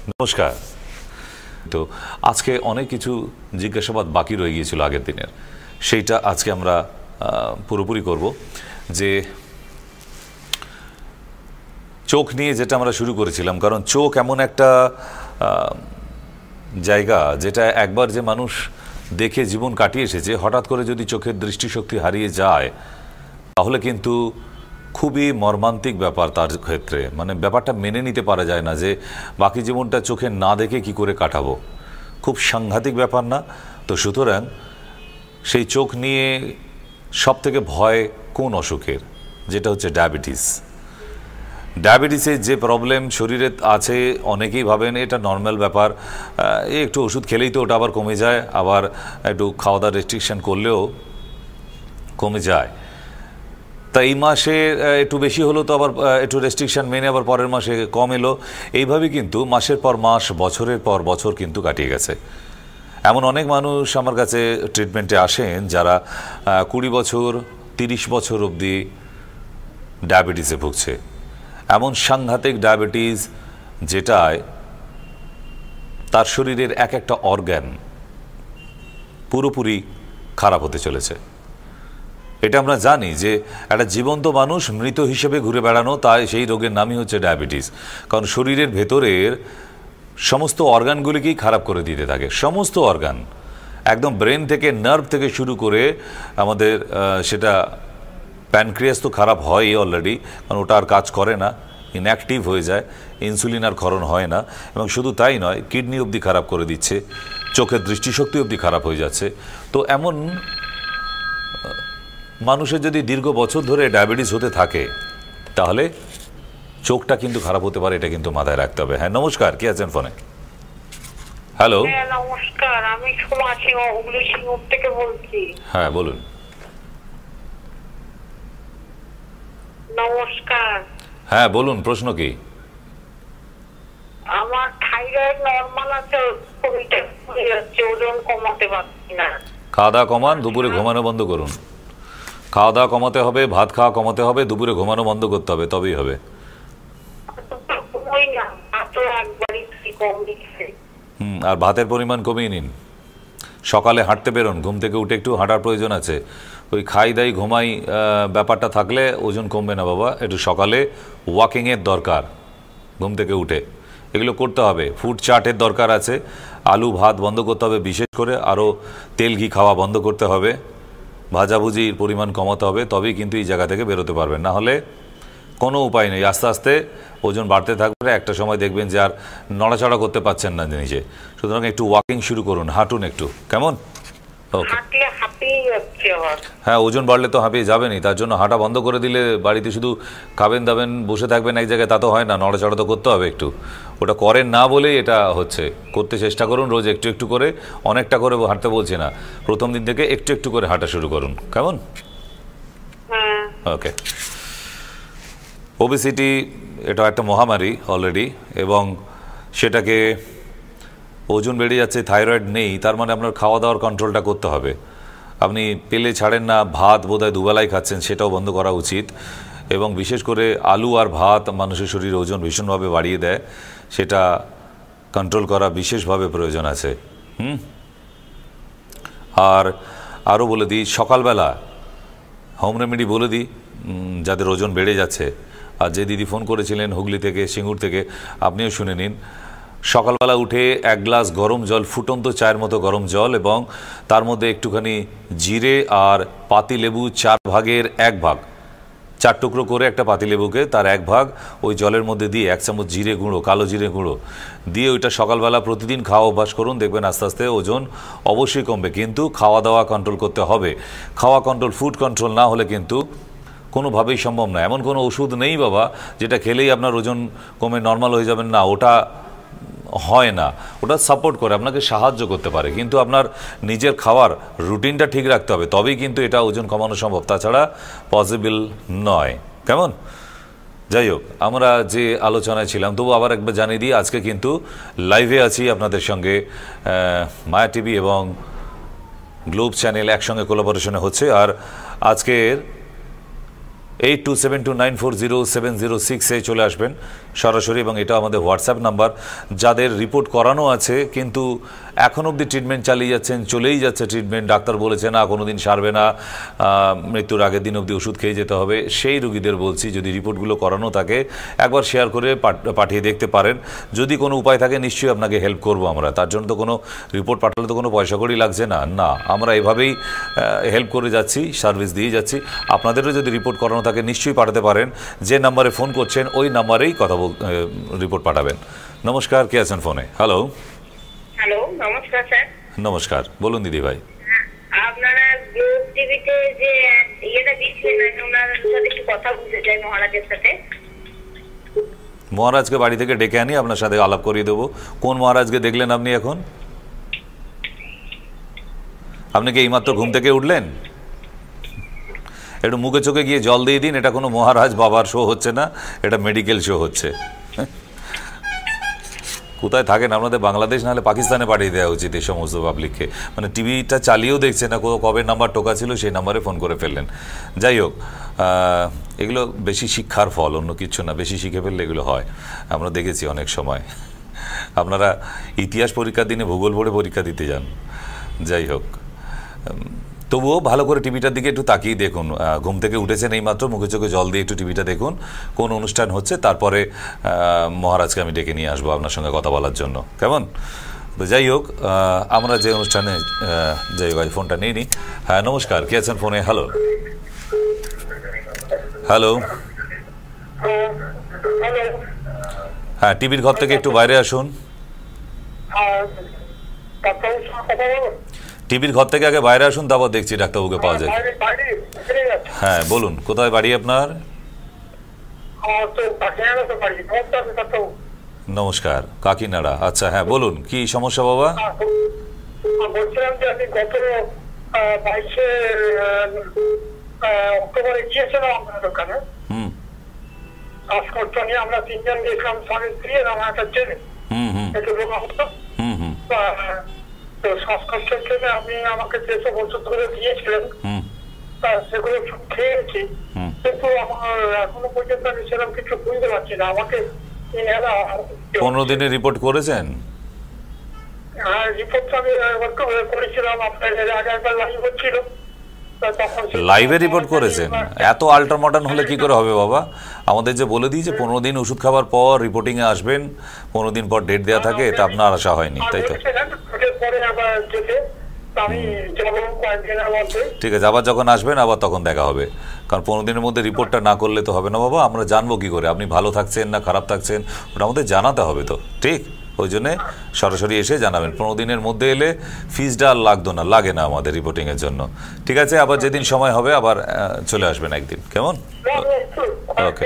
নমস্কার। তো আজকে অনেক কিছু জিজ্ঞাসাবাদ বাকি রয়ে গিয়েছিল আগের দিনের, সেইটা আজকে আমরা পুরোপুরি করব। যে চোখ নিয়ে যেটা আমরা শুরু করেছিলাম, কারণ চোখ এমন একটা জায়গা যেটা একবার যে মানুষ দেখে জীবন কাটিয়ে এসেছে, হঠাৎ করে যদি চোখের দৃষ্টিশক্তি হারিয়ে যায় তাহলে কিন্তু খুবই মর্মান্তিক ব্যাপার তার ক্ষেত্রে। মানে ব্যাপারটা মেনে নিতে পারা যায় না যে বাকি জীবনটা চোখে না দেখে কি করে কাটাবো। খুব সাংঘাতিক ব্যাপার না? তো সুতরাং সেই চোখ নিয়ে সব থেকে ভয় কোন অসুখের? যেটা হচ্ছে ডায়াবেটিস। ডায়াবেটিসের যে প্রবলেম শরীরে আছে, অনেকেই ভাবেন এটা নর্মাল ব্যাপার, একটু ওষুধ খেলেই তো ওটা আবার কমে যায়, আবার একটু খাওয়া দাওয়া রেস্ট্রিকশন করলেও কমে যায়। তা এই মাসে একটু বেশি হলো তো আবার একটু রেস্ট্রিকশন মেনে আবার পরের মাসে কম এলো, এইভাবে কিন্তু মাসের পর মাস, বছরের পর বছর কিন্তু কাটিয়ে গেছে। এমন অনেক মানুষ আমার কাছে ট্রিটমেন্টে আসেন যারা 20 বছর 30 বছর অবধি ডায়াবেটিসে ভুগছে। এমন সাংঘাতিক ডায়াবেটিস যেটায় তার শরীরের এক একটা অর্গান পুরোপুরি খারাপ হতে চলেছে। এটা আমরা জানি যে একটা জীবন্ত মানুষ মৃত হিসেবে ঘুরে বেড়ানো, তাই সেই রোগের নামই হচ্ছে ডায়াবেটিস। কারণ শরীরের ভেতরের সমস্ত অর্গানগুলিকেই খারাপ করে দিতে থাকে। সমস্ত অর্গান, একদম ব্রেন থেকে নার্ভ থেকে শুরু করে আমাদের সেটা প্যানক্রিয়াস তো খারাপ হয়ই অলরেডি, কারণ ওটা আর কাজ করে না, ইনঅ্যাক্টিভ হয়ে যায়, ইনসুলিন আর ক্ষরণ হয় না। এবং শুধু তাই নয়, কিডনি অবধি খারাপ করে দিচ্ছে, চোখের দৃষ্টিশক্তি অবধি খারাপ হয়ে যাচ্ছে। তো এমন মানুষের যদি দীর্ঘ বছর ধরে ডায়াবেটিস হতে থাকে তাহলে চোখটা কিন্তু খারাপ হতে পারে, এটা কিন্তু মাথায় রাখতে হবে। হ্যাঁ নমস্কার, কে আছেন ফোনে? হ্যালো। নমস্কার, আমি সোমা সিংহ, হুগলি সিংহপুর থেকে বলছি। হ্যাঁ বলুন। নমস্কার। হ্যাঁ বলুন, প্রশ্ন কি? আমার থাইরয়েড নরমাল আছে, শরীরটা ফুলে যাচ্ছে, ওজন কমাতে পারছি না। খাওয়া দাওয়া কমান, দুপুরে ঘুমানো বন্ধ করুন। খাওয়া দাওয়া কমাতে হবে, ভাত খাওয়া কমাতে হবে, দুপুরে ঘুমানো বন্ধ করতে হবে, তবেই হবে। আর ভাতের পরিমাণ কমিয়ে নিন। সকালে হাঁটতে বেরোন, ঘুম থেকে উঠে একটু হাঁটার প্রয়োজন আছে। ওই খাই দাই ঘুমাই ব্যাপারটা থাকলে ওজন কমবে না বাবা। একটু সকালে ওয়াকিংয়ের দরকার, ঘুম থেকে উঠে এগুলো করতে হবে। ফুড চার্টের দরকার আছে। আলু ভাত বন্ধ করতে হবে, বিশেষ করে আরও তেল ঘি খাওয়া বন্ধ করতে হবে, ভাজাভুজির পরিমাণ কমাতে হবে, তবেই কিন্তু এই জায়গা থেকে বেরোতে পারবেন। না হলে কোনো উপায় নেই, আস্তে আস্তে ওজন বাড়তে থাকবে, একটা সময় দেখবেন যে আর নড়াচড়া করতে পারছেন না নিজে। সুতরাং একটু ওয়াকিং শুরু করুন, হাঁটুন একটু, কেমন? ওকে। হ্যাঁ, ওজন বাড়লে তো হাঁপিয়ে যাবেনই, তার জন্য হাঁটা বন্ধ করে দিলে বাড়িতে শুধু খাবেন দাবেন বসে থাকবেন এক জায়গায়, তা তো হয় না, নড়াচড়া তো করতে হবে একটু। ওটা করেন না বলেই এটা হচ্ছে। করতে চেষ্টা করুন রোজ একটু একটু করে, অনেকটা করে হাঁটতে বলছি না, প্রথম দিন থেকে একটু একটু করে হাঁটা শুরু করুন, কেমন? ওকে। ওবেসিটি এটা একটা মহামারী অলরেডি, এবং সেটাকে ওজন বেড়ে যাচ্ছে, থাইরয়েড নেই, তার মানে আপনার খাওয়া দাওয়ার কন্ট্রোলটা করতে হবে। আপনি পেলে ছাড়েন না, ভাত বোধহয় দুবেলাই খাচ্ছেন, সেটাও বন্ধ করা উচিত। এবং বিশেষ করে আলু আর ভাত মানুষের শরীরে ওজন ভীষণভাবে বাড়িয়ে দেয়, সেটা কন্ট্রোল করা বিশেষভাবে প্রয়োজন আছে। আর আরও বলে দিই, সকালবেলা হোম রেমেডি বলে দিই যাদের ওজন বেড়ে যাচ্ছে। আর যে দিদি ফোন করেছিলেন হুগলি থেকে, সিঙ্গুর থেকে, আপনিও শুনে নিন। সকালবেলা উঠে 1 গ্লাস গরম জল, ফুটন্ত চায়ের মতো গরম জল, এবং তার মধ্যে একটুখানি জিরে আর পাতিলেবু 4 ভাগের 1 ভাগ, 4 টুকরো করে একটা পাতিলেবুকে তার 1 ভাগ ওই জলের মধ্যে দিয়ে 1 চামচ জিরে গুঁড়ো, কালো জিরে গুঁড়ো দিয়ে ওইটা সকালবেলা প্রতিদিন খাওয়া অভ্যাস করুন, দেখবেন আস্তে আস্তে ওজন অবশ্যই কমবে। কিন্তু খাওয়া দাওয়া কন্ট্রোল করতে হবে। খাওয়া কন্ট্রোল, ফুড কন্ট্রোল না হলে কিন্তু কোনোভাবেই সম্ভব না। এমন কোনো ওষুধ নেই বাবা যেটা খেলেই আপনার ওজন কমে নর্মাল হয়ে যাবেন, না, ওটা হয় না। ওটা সাপোর্ট করে, আপনাকে সাহায্য করতে পারে, কিন্তু আপনার নিজের খাওয়ার রুটিনটা ঠিক রাখতে হবে, তবেই কিন্তু এটা ওজন কমানো সম্ভব, তাছাড়া পসিবল নয়, কেমন? যাই হোক, আমরা যে আলোচনায় ছিলাম, তবু আবার একবার জানিয়ে দিই, আজকে কিন্তু লাইভে আছি আপনাদের সঙ্গে, মায়া টিভি এবং গ্লোব চ্যানেল একসঙ্গে কোলাবোরেশনে হচ্ছে। আর আজকের 8272940706 চলে আসবেন সরাসরি, এবং এটা আমাদের হোয়াটসঅ্যাপ নাম্বার। যাদের রিপোর্ট করানো আছে কিন্তু এখন অবধি ট্রিটমেন্ট চালিয়ে যাচ্ছেন, চলেই যাচ্ছে ট্রিটমেন্ট, ডাক্তার বলেছে না কোনো দিন সারবে না, মৃত্যুর আগের দিন অবধি ওষুধ খেয়ে যেতে হবে, সেই রোগীদের বলছি যদি রিপোর্টগুলো করানো থাকে একবার শেয়ার করে পাঠিয়ে দেখতে পারেন। যদি কোনো উপায় থাকে নিশ্চয়ই আপনাকে হেল্প করব আমরা। তার জন্য তো কোনো রিপোর্ট পাঠালে তো কোনো পয়সা কড়ি লাগছে না, না, আমরা এভাবেই হেল্প করে যাচ্ছি, সার্ভিস দিয়ে যাচ্ছি। আপনাদেরও যদি রিপোর্ট করানো থাকে নিশ্চয়ই পাঠাতে পারেন। যে নাম্বারে ফোন করছেন ওই নাম্বারেই রিপোর্ট পাঠাবেন। নমস্কার, কে আছেন ফোনে? হ্যালো। হ্যালো, নমস্কার স্যার। নমস্কার, বলুন দিদি ভাই। আপনারা টিভিতে যে ইয়েটা দিচ্ছিলেন, ওনার সাথে একটু কথা বলতে চাই, মহারাজের সাথে। মহারাজকে বাড়ি থেকে ডেকে আনি, আপনার সাথে আলাপ করিয়ে দেবো। কোন মহারাজকে দেখলেন আপনি এখন? আপনি কি এইমাত্র ঘুম থেকে উঠলেন? একটু মুখে চোখে গিয়ে জল দিয়ে দিন। এটা কোনো মহারাজ বাবার শো হচ্ছে না, এটা মেডিকেল শো হচ্ছে। কোথায় থাকেন আপনাদের? বাংলাদেশ নাহলে পাকিস্তানে পাঠিয়ে দেওয়া উচিত এই সমস্ত পাবলিককে। মানে টিভিটা চালিয়েও দেখছে না, কবে নাম্বার টোকা ছিল সেই নাম্বারে ফোন করে ফেললেন। যাই হোক, এগুলো বেশি শিক্ষার ফল, অন্য কিছু না। বেশি শিখে ফেললে এগুলো হয়, আমরা দেখেছি অনেক সময়। আপনারা ইতিহাস পরীক্ষার দিনে ভূগোল পড়ে পরীক্ষা দিতে যান। যাই হোক, তবুও ভালো করে টিভিটার দিকে একটু তাকিয়ে দেখুন। ঘুম থেকে উঠেছেন এইমাত্র, মুখে চোখে জল দিয়ে একটু টিভিটা দেখুন কোন অনুষ্ঠান হচ্ছে, তারপরে মহারাজকে আমি ডেকে নিয়ে আসবো আপনার সঙ্গে কথা বলার জন্য, কেমন? তো যাই হোক, আমরা যে অনুষ্ঠানে যাই হোক ফোনটা নিয়ে নিই। হ্যাঁ নমস্কার, কে আছেন ফোনে? Hello hello. হ্যাঁ, টিভির ঘর থেকে একটু বাইরে আসুন। টিভির ঘর থেকে আগে বাইরে আসুন, তারপর দেখছি ডাক্তারবাবুকে পাওয়া যায়। হ্যাঁ বলুন, কোথায় বাড়ি আপনার? নমস্কার, কাকিনাড়া। আচ্ছা হ্যাঁ বলুন, কি সমস্যা বাবা? বলছিলাম যে আমি গত 22শে অক্টোবরে গিয়েছিলাম আপনার দোকানে। শ্বাসকষ্ট নিয়ে আমরা তিনজন গেছিলাম, স্বামী স্ত্রী আর আমার একটা ছেলে। একটু রোগ হতো, তো শ্বাসকষ্টের জন্য আপনি আমাকে যেসব ওষুধগুলো দিয়েছিলেন সেগুলো খেয়েছি, কিন্তু আমার এখনো পর্যন্ত আমি সেরকম কিছু বুঝতে পারছি না। আমাকে 15 দিনের রিপোর্ট করেছেন? হ্যাঁ, রিপোর্টটা আমি করেছিলাম, আপনার আগে একবার লাইভ হচ্ছিল, লাইভে রিপোর্ট করেছেন? এত আল্ট্রা মডার্ন হলে কি করে হবে বাবা? আমাদের যে বলে দিয়েছে 15 দিন ওষুধ খাবার পর রিপোর্টিংয়ে আসবেন, 15 দিন পর ডেট দেওয়া থাকে, তা আপনার আশা হয়নি, তাই তো? ঠিক আছে, আবার যখন আসবেন আবার তখন দেখা হবে, কারণ 15 দিনের মধ্যে রিপোর্টটা না করলে তো হবে না বাবা। আমরা জানবো কি করে আপনি ভালো থাকছেন না খারাপ থাকছেন? ওটা আমাদের জানাতে হবে তো, ঠিক? ওই জন্যে সরাসরি এসে জানাবেন। 15 দিনের মধ্যে এলে ফিজটা আর লাগতো না, লাগে না আমাদের রিপোর্টিংয়ের জন্য। ঠিক আছে, আবার যেদিন সময় হবে আবার চলে আসবেন একদিন, কেমন? ওকে,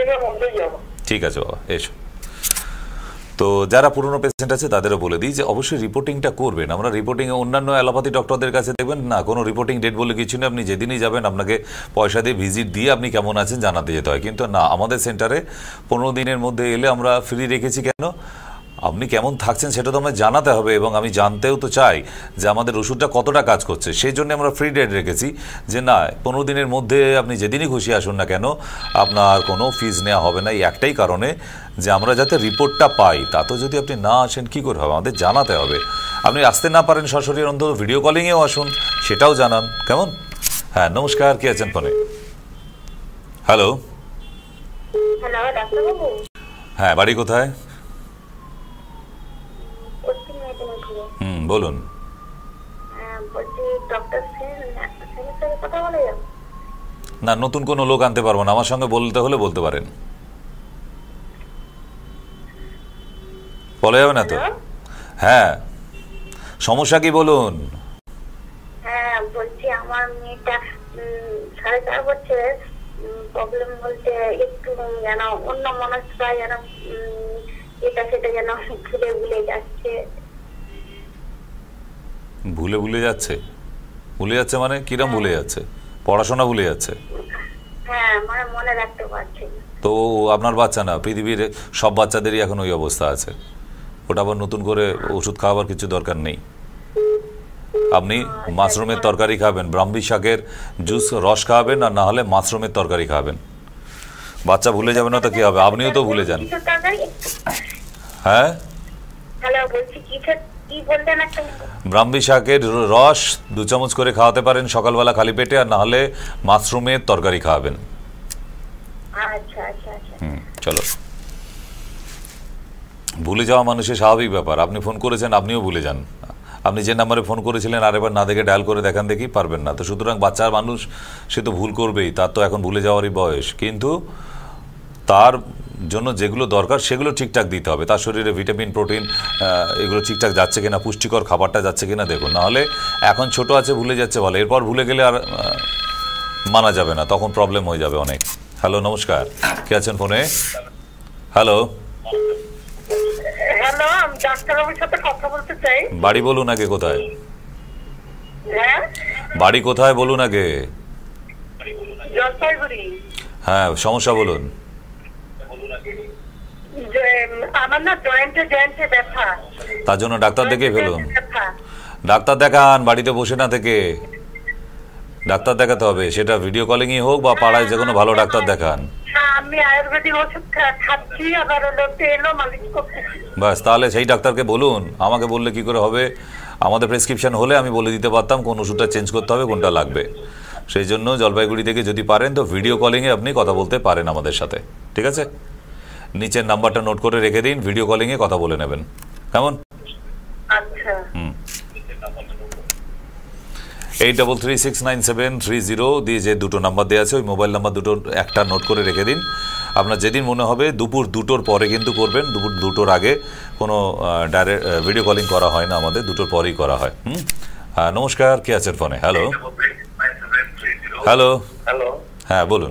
ঠিক আছে বাবা, এসো। তো যারা পুরনো পেশেন্ট আছে তাদেরও বলে দিই যে অবশ্যই রিপোর্টিংটা করবেন। আমরা রিপোর্টিংয়ে অন্যান্য অ্যালোপ্যাথি ডক্টরদের কাছে দেখবেন না, কোনো রিপোর্টিং ডেট বলে কিছু নেই। আপনি যেদিনই যাবেন আপনাকে পয়সা দিয়ে ভিজিট দিয়ে আপনি কেমন আছেন জানাতে যেতে হয়, কিন্তু না, আমাদের সেন্টারে 15 দিনের মধ্যে এলে আমরা ফ্রি রেখেছি। কেন? আপনি কেমন থাকছেন সেটা তো আমায় জানাতে হবে, এবং আমি জানতেও তো চাই যে আমাদের ওষুধটা কতটা কাজ করছে। সেই জন্য আমরা ফ্রি ডেট রেখেছি যে না, 15 দিনের মধ্যে আপনি যেদিনই খুশি আসুন না কেন আপনার কোনো ফিজ নেওয়া হবে না। এই একটাই কারণে যে আমরা যাতে রিপোর্টটা পাই। তা তো যদি আপনি না আসেন কী করে হবে? আমাদের জানাতে হবে। আপনি আসতে না পারেন সরাসরি, অন্তত ভিডিও কলিংয়েও আসুন, সেটাও জানান, কেমন? হ্যাঁ নমস্কার, কে আছেন ফোনে? হ্যালো। হ্যাঁ, বাড়ি কোথায়? বলুন। না, নতুন কোনো লোক আনতে পারবো না, আমার সঙ্গে বলতে হলে বলতে পারেন। বলা যাবে না তো? হ্যাঁ, সমস্যা কি বলুন? হ্যাঁ বলছি, আমার মেয়েটা 4.5 বছরের, প্রবলেম বলতে একটু যেন অন্য মনস্কা, যেন এটা সেটা যেন ভুলে ভুলে যাচ্ছে। ভুলে ভুলে যাচ্ছে? ভুলে যাচ্ছে মানে কিরম ভুলে যাচ্ছে? পড়াশোনা ভুলে যাচ্ছে? হ্যাঁ, মানে মনে রাখতে পারছি না। তো আপনার বাচ্চা না, পৃথিবীর সব বাচ্চাদেরই এখন ওই অবস্থা আছে। ওটা আবার নতুন করে ওষুধ খাওয়াবার কিছু দরকার নেই। আপনি মাশরুমের তরকারি খাবেন, ব্রাহ্মী শাকের জুস রস খাওয়াবেন, আর না হলে মাশরুমের তরকারি খাওয়াবেন। বাচ্চা ভুলে যাবে না তো কি হবে, আপনিও তো ভুলে যান। হ্যাঁ, হ্যালো, বলছি কি বললেন? একটা ব্রাহ্মী শাকের রস 2 চামচ করে খাওয়াতে পারেন সকালবেলা খালি পেটে, আর না হলে মাশরুমের তরকারি খাওয়াবেন। আচ্ছা আচ্ছা আচ্ছা। চলো, ভুলে যাওয়া মানুষের স্বাভাবিক ব্যাপার। আপনি ফোন করেছেন, আপনিও ভুলে যান। আপনি যে নাম্বারে ফোন করেছিলেন আরেকবার না দেখে ডায়াল করে দেখান দেখি, পারবেন না তো। সুতরাং বাচ্চার মানুষ, সে তো ভুল করবেই, তার তো এখন ভুলে যাওয়ারই বয়স। কিন্তু তার জন্য যেগুলো দরকার সেগুলো ঠিকঠাক দিতে হবে। তার শরীরে ভিটামিন, প্রোটিন এগুলো ঠিকঠাক যাচ্ছে কিনা, পুষ্টিকর খাবারটা যাচ্ছে কিনা দেখুন। নাহলে এখন ছোট আছে ভুলে যাচ্ছে বলে, এরপর ভুলে গেলে আর মানা যাবে না, তখন প্রবলেম হয়ে যাবে অনেক। হ্যালো, নমস্কার, কে আছেন ফোনে? হ্যালো হ্যালো, আমি ডাক্তারবাবুর সাথে কথা বলতে চাই। বাড়ি বলুন আগে কোথায়? হ্যাঁ, বাড়ি কোথায় বলুন আগে? জলপাইগুড়ি। হ্যাঁ, সমস্যা বলুন। আমার না জয়েন্টে ব্যথা, তার জন্য ডাক্তার দেখে ফেলুন। ডাক্তার দেখান, বাড়িতে বসে না থেকে ডাক্তার দেখাতে হবে। সেটা ভিডিও কলিংই হোক বা পাড়ায় যে কোনো ভালো ডাক্তার দেখান। আমি আয়ুর্বেদিক ওষুধ খাচ্ছি, আবার তেলও মালিশ করতেছি। বাস, তাহলে সেই ডাক্তারকে বলুন। আমাকে বললে কি করে হবে? আমাদের প্রেসক্রিপশন হলে আমি বলে দিতে পারতাম কোন ওষুধটা চেঞ্জ করতে হবে, কোনটা লাগবে। সেই জন্য জলপাইগুড়ি থেকে যদি পারেন তো ভিডিও কলিংয়ে আপনি কথা বলতে পারেন আমাদের সাথে, ঠিক আছে? নিচের নাম্বারটা নোট করে রেখে দিন, ভিডিও কলিংয়ে কথা বলে নেবেন, কেমন? আচ্ছা। 83369730 দিয়ে যে দুটো নাম্বার দেওয়া আছে, ওই মোবাইল নাম্বার দুটো একটা নোট করে রেখে দিন। আপনার যেদিন মনে হবে দুপুর 2টোর পরে কিন্তু করবেন, দুপুর 2টোর আগে কোনো ডাইরেক্ট ভিডিও কলিং করা হয় না, আমাদের 2টোর পরেই করা হয়। নমস্কার, কে আছেন ফোনে? হ্যালো হ্যালো হ্যালো, হ্যাঁ বলুন।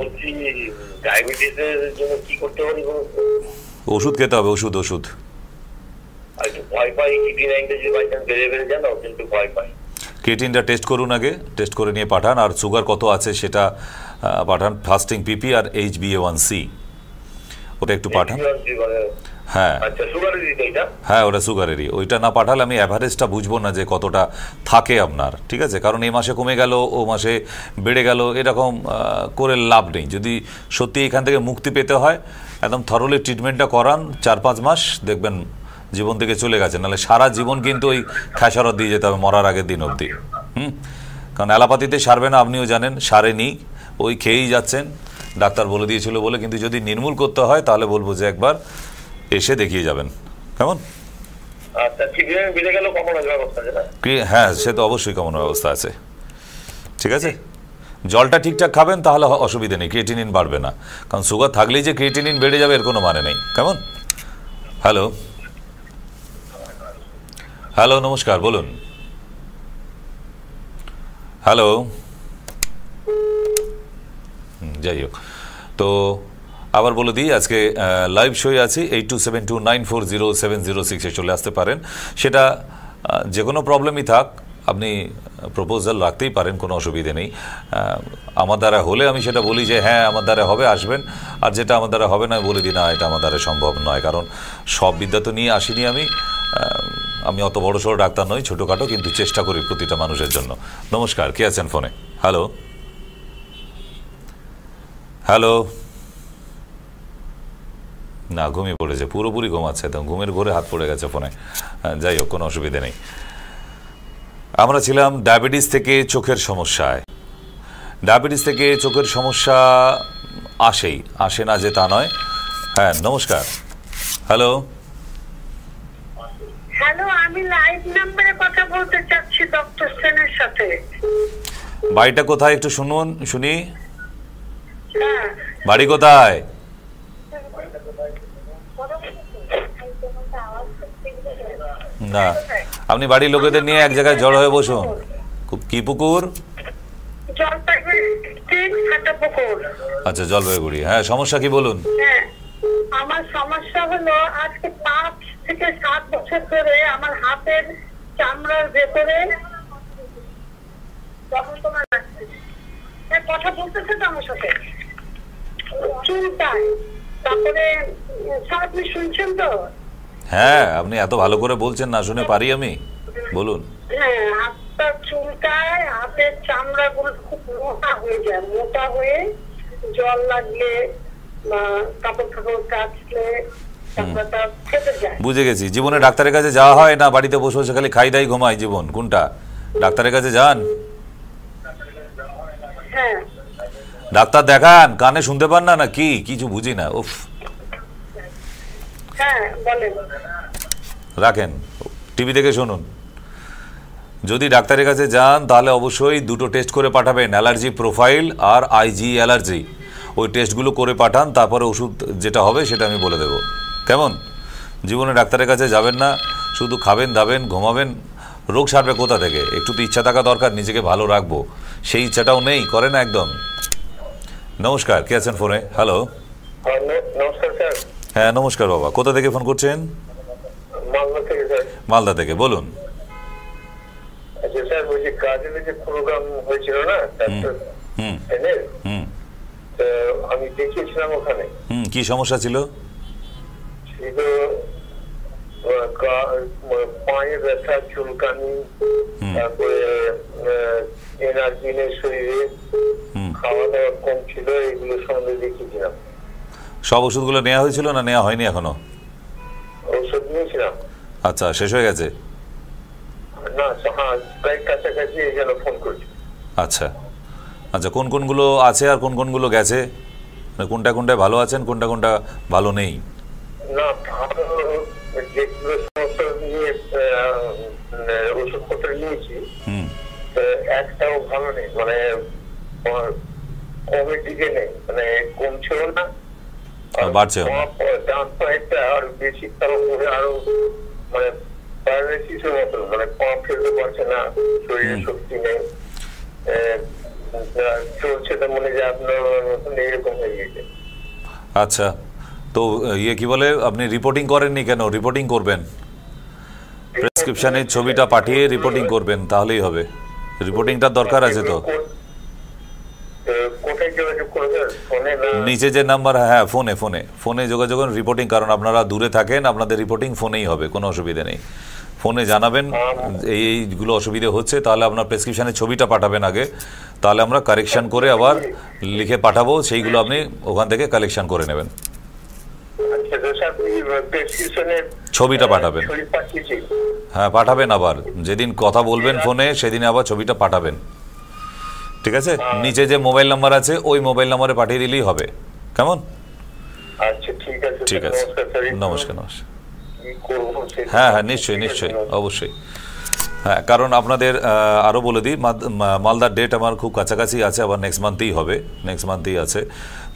ডায়াবেটিসের জন্য কি করতে পারি? ওষুধ খেতে হবে, ওষুধ। একটু ভয় পাই, কিডনিটা যদি বাই চান্স বেড়ে জানো, কিন্তু ভয় পাই। ক্রিয়েটিনটা টেস্ট করুন আগে, টেস্ট করে নিয়ে পাঠান। আর সুগার কত আছে সেটা পাঠান, ফাস্টিং পিপি আর HbA1c ওটা একটু পাঠান। হ্যাঁ হ্যাঁ, ওটা সুগারেরই। ওইটা না পাঠালে আমি অ্যাভারেজটা বুঝবো না যে কতটা থাকে আপনার, ঠিক আছে? কারণ এই মাসে কমে গেল, ও মাসে বেড়ে গেল, এরকম করে লাভ নেই। যদি সত্যি এখান থেকে মুক্তি পেতে হয়, একদম থরলি ট্রিটমেন্টটা করান 4-5 মাস, দেখবেন জীবন থেকে চলে গেছে। নাহলে সারা জীবন কিন্তু ওই খেসারত দিয়ে যেতে হবে মরার আগের দিন অবধি। কারণ অ্যালোপ্যাথিতে সারবে না, আপনিও জানেন, সারেনি, ওই খেয়েই যাচ্ছেন, ডাক্তার বলে দিয়েছিল বলে। কিন্তু যদি নির্মূল করতে হয় তাহলে বলবো যে একবার এসে দেখিয়ে যাবেন, কেমন? হ্যাঁ, সে তো অবশ্যই কমানোর ব্যবস্থা আছে, ঠিক আছে? জলটা ঠিকঠাক খাবেন তাহলে অসুবিধা নেই, ক্রিয়েটিনিন বাড়বে না। কারণ সুগার থাকলেই যে ক্রিয়েটিনিন বেড়ে যাবে এর কোনো মানে নেই, কেমন? হ্যালো হ্যালো, নমস্কার, বলুন। হ্যালো, যাই হোক, তো আবার বলে দিই, আজকে লাইভ শোয়ে আছি। 8272940706 চলে আসতে পারেন। সেটা যে কোনো প্রবলেমই থাক, আপনি প্রপোজাল রাখতেই পারেন, কোনো অসুবিধে নেই। আমার দ্বারা হলে আমি সেটা বলি যে হ্যাঁ আমার দ্বারা হবে, আসবেন। আর যেটা আমার দ্বারা হবে না বলে দিই না, এটা আমার দ্বারা সম্ভব নয়। কারণ সব বিদ্যা তো নিয়ে আসিনি আমি অত বড় সড়ো ডাক্তার নই, ছোটোখাটো, কিন্তু চেষ্টা করি প্রতিটা মানুষের জন্য। নমস্কার, কে আছেন ফোনে? হ্যালো হ্যালো, না ঘুমিয়ে পড়েছে, পুরোপুরি ঘুমাচ্ছে, তো ঘুমের ঘোরে হাত পড়ে গেছে ফোনে। যাই হোক, কোনো অসুবিধে নেই। আমরা ছিলাম ডায়াবেটিস থেকে চোখের সমস্যায়। ডায়াবেটিস থেকে চোখের সমস্যা আসে না যে তা নয়। হ্যাঁ, নমস্কার। হ্যালো হ্যালো, আমি লাইভ নাম্বারে কথা বলতে চাচ্ছি ডক্টর সেনের সাথে। বাড়িটা কোথায় একটু শুনি? বাড়ি কোথায়? না, আপনি বাড়ির লোকেদের নিয়ে এক জায়গায় জড়ো হয়ে বসুন। কি পুকুর? আচ্ছা, জলপাইগুড়ি। হ্যাঁ, সমস্যা কি বলুন? আমার সমস্যা হলো, আজকে 5 থেকে 7 বছর ধরে আমার হাতের চামড়ার ভেতরে কথা বলতেছে তো আমার সাথে, চুলটায়, তারপরে আপনি শুনছেন তো? হ্যাঁ, আপনি এত ভালো করে বলছেন, না শুনে পারি আমি? বলুন। হ্যাঁ, হাতটা চুলকায়, হাতের চামড়া গুলো খুব মোটা হয়ে যায়, মোটা হয়ে জল লাগলে কাপড় টাপড় কাচলে তারপরটা খেতে যায়। বুঝে গেছি। জীবনে ডাক্তারের কাছে যাওয়া হয় না বাড়িতে বসে বসে খালি খাই দাই ঘুমাই জীবন, কোনটা? ডাক্তারের কাছে যান, হ্যাঁ ডাক্তার দেখান, কানে শুনতে পান না কি? কিছু বুঝি না। উফ, হ্যাঁ বলেন। রাখেন, টিভি দেখে শুনুন। যদি ডাক্তারের কাছে যান তাহলে অবশ্যই দুটো টেস্ট করে পাঠাবেন, অ্যালার্জি প্রোফাইল আর আইজি অ্যালার্জি। ওই টেস্টগুলো করে পাঠান, তারপরে ওষুধ যেটা হবে সেটা আমি বলে দেব, কেমন? জীবনে ডাক্তারের কাছে যাবেন না, শুধু খাবেন দাবেন ঘুমাবেন। রোগ সারবে কোথা থেকে? একটু তো ইচ্ছা থাকা দরকার, নিজেকে ভালো রাখবো, সেই ইচ্ছাটাও নেই, করে না একদম। নমস্কার, কে আছেন ফোনে? হ্যালো। নমস্কার স্যার। হ্যাঁ নমস্কার বাবা, কোথা থেকে ফোন করছেন? মালদা থেকে স্যার। মালদা থেকে, বলুন। আচ্ছা স্যার, বলছি কাজের যে প্রোগ্রাম হয়েছিল না ডাক্তার এনের, তো আমি দেখিয়েছিলাম ওখানে। কি সমস্যা ছিল? ছিল পায়ে ব্যথা, চুলকানি, তারপরে এনার্জি নেই শরীরে, খাওয়া দাওয়া কম ছিল, এগুলো সম্বন্ধে দেখিয়েছিলাম। সব ওষুধগুলো নেওয়া হয়েছিল না নেওয়া হয়নি এখনো? ঔষধ নিয়েছিলাম। আচ্ছা, শেষ হয়ে গেছে? না, হ্যাঁ প্রায় কাছাকাছি, এই জন্য ফোন করছি। আচ্ছা আচ্ছা, কোন কোনগুলো আছে আর কোন কোনগুলো গেছে? মানে কোনটা কোনটায় ভালো আছেন, কোনটা কোনটা ভালো নেই? না, যেগুলো সমস্যা নিয়ে ওষুধপত্র নিয়েছি একটাও ভালো নেই, মানে কমের দিকে নেই, মানে কমছেও না বাড়ছেও না। ডান পায়েটা আর বেশি কারো করে আরো মানে প্যারালাইসিসের মতো, মানে পা ফেলতে পারছে না, শরীরে শক্তি নেই, চলছে তো মনে হয় আপনার মতন এইরকম হয়ে গেছে। আচ্ছা, তো ইয়ে কি বলে, আপনি রিপোর্টিং করেননি কেন? রিপোর্টিং করবেন, প্রেসক্রিপশনের ছবিটা পাঠিয়ে রিপোর্টিং করবেন, তাহলেই হবে। রিপোর্টিংটার দরকার আছে তো। নিচে যে নাম্বার, হ্যাঁ ফোনে ফোনে ফোনে যোগাযোগ রিপোর্টিং, কারণ আপনারা দূরে থাকেন, আপনাদের রিপোর্টিং ফোনেই হবে, কোনো অসুবিধা নেই। ফোনে জানাবেন এইগুলো অসুবিধে হচ্ছে, তাহলে আপনার প্রেসক্রিপশনের ছবিটা পাঠাবেন আগে, তাহলে আমরা কারেকশন করে আবার লিখে পাঠাবো, সেইগুলো আপনি ওখান থেকে কালেকশন করে নেবেন। ছবিটা পাঠাবেন, হ্যাঁ পাঠাবেন, আবার যেদিন কথা বলবেন ফোনে সেদিন আবার ছবিটা পাঠাবেন, ঠিক আছে? নিচে যে মোবাইল নাম্বার আছে ওই মোবাইল নাম্বারে পাঠিয়ে দিলেই হবে, কেমন? আচ্ছা ঠিক আছে, ঠিক আছে, নমস্কার নমস্কার। হ্যাঁ হ্যাঁ নিশ্চয়ই নিশ্চয়ই, অবশ্যই। হ্যাঁ, কারণ আপনাদের আরও বলে দিই, মালদার ডেট আমার খুব কাছাকাছি আছে, আবার নেক্সট মান্থেই হবে, নেক্সট মান্থেই আছে।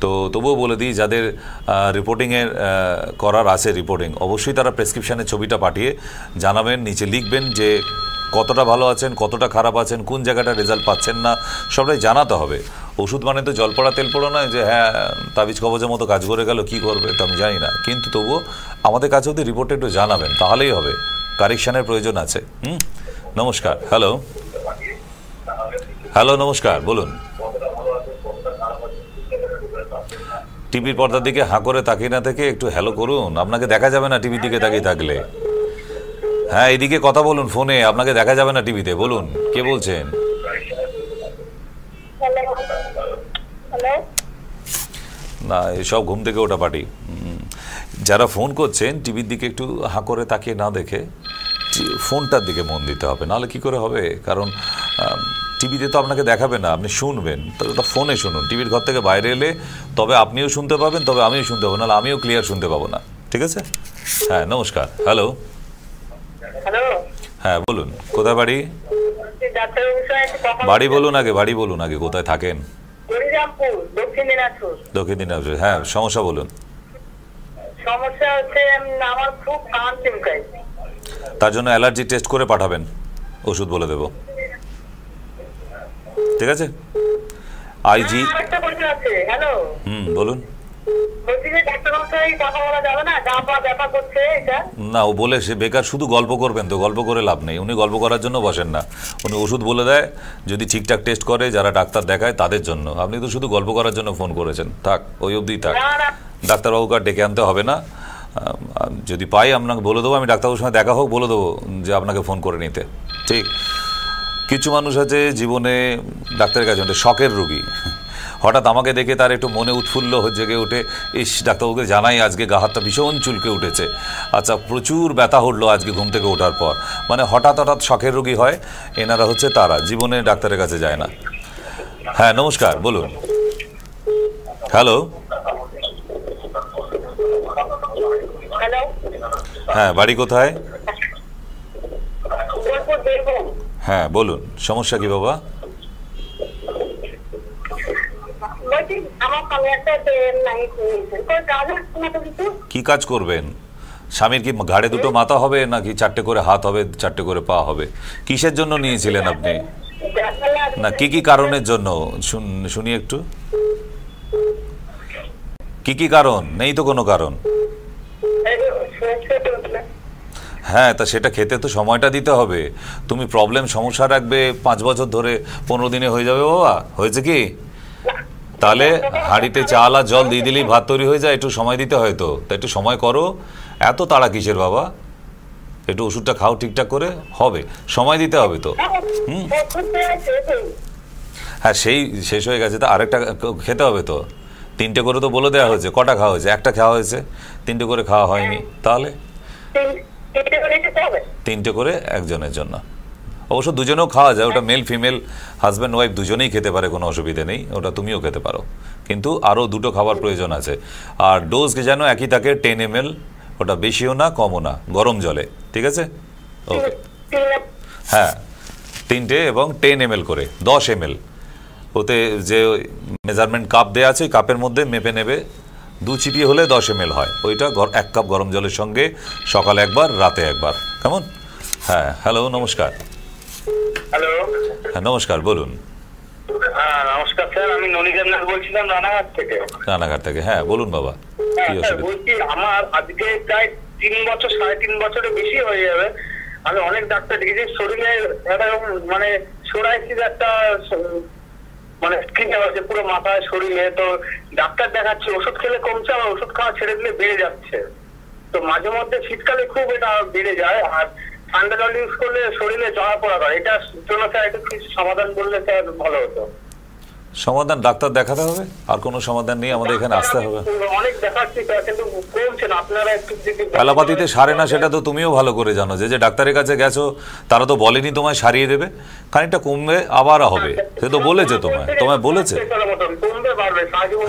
তো তবুও বলে দিই, যাদের রিপোর্টিংয়ের করার আছে রিপোর্টিং, অবশ্যই তারা প্রেসক্রিপশানের ছবিটা পাঠিয়ে জানাবেন, নিচে লিখবেন যে কতটা ভালো আছেন, কতটা খারাপ আছেন, কোন জায়গাটা রেজাল্ট পাচ্ছেন না, সবটাই জানাতে হবে। ওষুধ মানে তো জল পড়া তেল পড়া নয় যে হ্যাঁ তাবিজ কবজের মতো কাজ করে গেল, কী করবে তো আমি জানি না, কিন্তু তবুও আমাদের কাছে যদি রিপোর্টে একটু জানাবেন তাহলেই হবে, কারেকশানের প্রয়োজন আছে। নমস্কার, হ্যালো হ্যালো নমস্কার, বলুন। টিভির পর্দার দিকে হাঁ করে তাকিয়ে না থেকে একটু হ্যালো করুন, আপনাকে দেখা যাবে না টিভির দিকে তাকিয়ে থাকলে। হ্যাঁ এইদিকে কথা বলুন ফোনে, আপনাকে দেখা যাবে না টিভিতে, বলুন কে বলছেন? না এসব ঘুম থেকে ওঠা পার্টি। যারা ফোন করছেন টিভির দিকে একটু হাঁ করে তাকিয়ে না দেখে ফোনটার দিকে মন দিতে হবে, নাহলে কি করে হবে? কারণ টিভিতে তো আপনাকে দেখাবে না, আপনি শুনবেন, তবে ওটা ফোনে শুনুন। টিভির ঘর থেকে বাইরে এলে তবে আপনিও শুনতে পাবেন, তবে আমিও শুনতে পাবো, নাহলে আমিও ক্লিয়ার শুনতে পাবো না, ঠিক আছে? হ্যাঁ নমস্কার, হ্যালো হ্যাঁ বলুন, কোথায় বাড়ি? বাড়ি বলুন আগে, বাড়ি বলুন আগে, কোথায় থাকেন? দক্ষিণ দিনাজপুর। হ্যাঁ সমস্যা বলুন। সমস্যা হচ্ছে আমার খুব কান চুলকায়, তার জন্য অ্যালার্জি টেস্ট করে পাঠাবেন, ওষুধ বলে দেব, ঠিক আছে? আইজি হ্যালো বলুন। না ও বলে সে বেকার শুধু গল্প করবেন, তো গল্প করে লাভ নেই, উনি গল্প করার জন্য বসেন না, উনি ওষুধ বলে দেয়, যদি ঠিকঠাক টেস্ট করে যারা ডাক্তার দেখায় তাদের জন্য। আপনি তো শুধু গল্প করার জন্য ফোন করেছেন, থাক ওই অবধি থাক, ডাক্তারবাবুকে আর ডেকে আনতে হবে না। যদি পাই আপনাকে বলে দেবো, আমি ডাক্তারবাবুর সঙ্গে দেখা হোক বলে দেবো যে আপনাকে ফোন করে নিতে, ঠিক? কিছু মানুষ আছে জীবনে ডাক্তারের কাছে শখের রোগী, হঠাৎ আমাকে দেখে তার একটু মনে উৎফুল্ল জেগে ওঠে, ইস ডাক্তারবাবুকে জানাই আজকে গা হাতটা ভীষণ চুলকে উঠেছে, আচ্ছা প্রচুর ব্যথা উঠলো আজকে ঘুম থেকে ওঠার পর। মানে হঠাৎ হঠাৎ শখের রোগী হয় এনারা, হচ্ছে তারা জীবনে ডাক্তারের কাছে যায় না। হ্যাঁ নমস্কার, বলুন। হ্যালো, হ্যাঁ বাড়ি কোথায়? হ্যাঁ বলুন, সমস্যা কি বাবা? কি কাজ করবেন? স্বামীর কি ঘাড়ে দুটো মাথা হবে নাকি 4টে করে হাত হবে, 4টে করে পা হবে? কিসের জন্য নিয়েছিলেন আপনি? না কি কি কারণের জন্য শুনি একটু। কি কি কারণ? নেই তো কোনো কারণ। হ্যাঁ তা সেটা খেতে তো সময়টা দিতে হবে। তুমি প্রবলেম সমস্যা রাখবে 5 বছর ধরে, 15 দিনে হয়ে যাবে বাবা? হয়েছে কি? তাহলে হাঁড়িতে চাল আর জল দিয়ে দিলেই ভাত তৈরি হয়ে যায়? একটু সময় দিতে হয় তো, তা একটু সময় করো। এত তাড়া কিসের বাবা? একটু ওষুধটা খাও ঠিকঠাক করে, হবে, সময় দিতে হবে তো। হ্যাঁ সেই শেষ হয়ে গেছে, তা আরেকটা খেতে হবে তো। 3টে করে তো বলে দেওয়া হয়েছে, কটা খাওয়া হয়েছে? একটা খাওয়া হয়েছে, 3টে করে খাওয়া হয়নি। তাহলে 3টে করে একজনের জন্য। অবশ্য দুজনেও খাওয়া যায়, ওটা মেল ফিমেল হাজব্যান্ড ওয়াইফ দুজনেই খেতে পারে, কোনো অসুবিধা নেই, ওটা তুমিও খেতে পারো, কিন্তু আরও 2টো খাবার প্রয়োজন আছে। আর ডোজ যেন একই থাকে, 10 ml, ওটা বেশিও না কমও না, গরম জলে, ঠিক আছে? ওকে, হ্যাঁ 3টে এবং 10 ml করে, 10 ml। ওতে যে মেজারমেন্ট কাপ দেওয়া আছে, কাপের মধ্যে মেপে নেবে, 2 চিপি হলে 10 ml হয়। ওইটা 1 কাপ গরম জলের সঙ্গে সকালে একবার, রাতে একবার, কেমন? হ্যাঁ হ্যালো, নমস্কার। হ্যালো, হ্যাঁ নমস্কার, বলুন। হ্যাঁ নমস্কার স্যার, আমি ননীদেবনাথ বলছিলাম রানাঘাট থেকে। রানাঘাট থেকে, হ্যাঁ বলুন বাবা। হ্যাঁ স্যার বলছি, আমার আজকে প্রায় 3 বছর, 3.5 বছরের বেশি হয়ে যাবে। আমি অনেক ডাক্তার দেখেছি, শরীরে একটা মানে সোরাইসিস একটা মানে স্কিন আছে পুরো মাথায় শরীরে। তো ডাক্তার দেখাচ্ছি, ওষুধ খেলে কমছে, আবার ওষুধ খাওয়া ছেড়ে দিলে বেড়ে যাচ্ছে। তো মাঝে মধ্যে শীতকালে খুব এটা বেড়ে যায়, আর ঠান্ডা জল ইউজ করলে শরীরে জ্বলা পোড়া করে। এটার জন্য স্যার একটু কিছু সমাধান করলে স্যার ভালো হতো। সমাধান ডাক্তার দেখাতে হবে, আর কোনো সমাধান নেই, আমাদের এখানে আসতে হবে। অনেক দেখাচ্ছি স্যার, কিন্তু কমছে না। আপনারা একটু অ্যালোপ্যাথিতে সারে না, সেটা তো তুমিও ভালো করে জানো। যে ডাক্তারের কাছে গেছো তারা তো বলেনি তোমায় সারিয়ে দেবে, খানিকটা কমবে আবার হবে, সে তো বলেছে তোমায় বলেছে।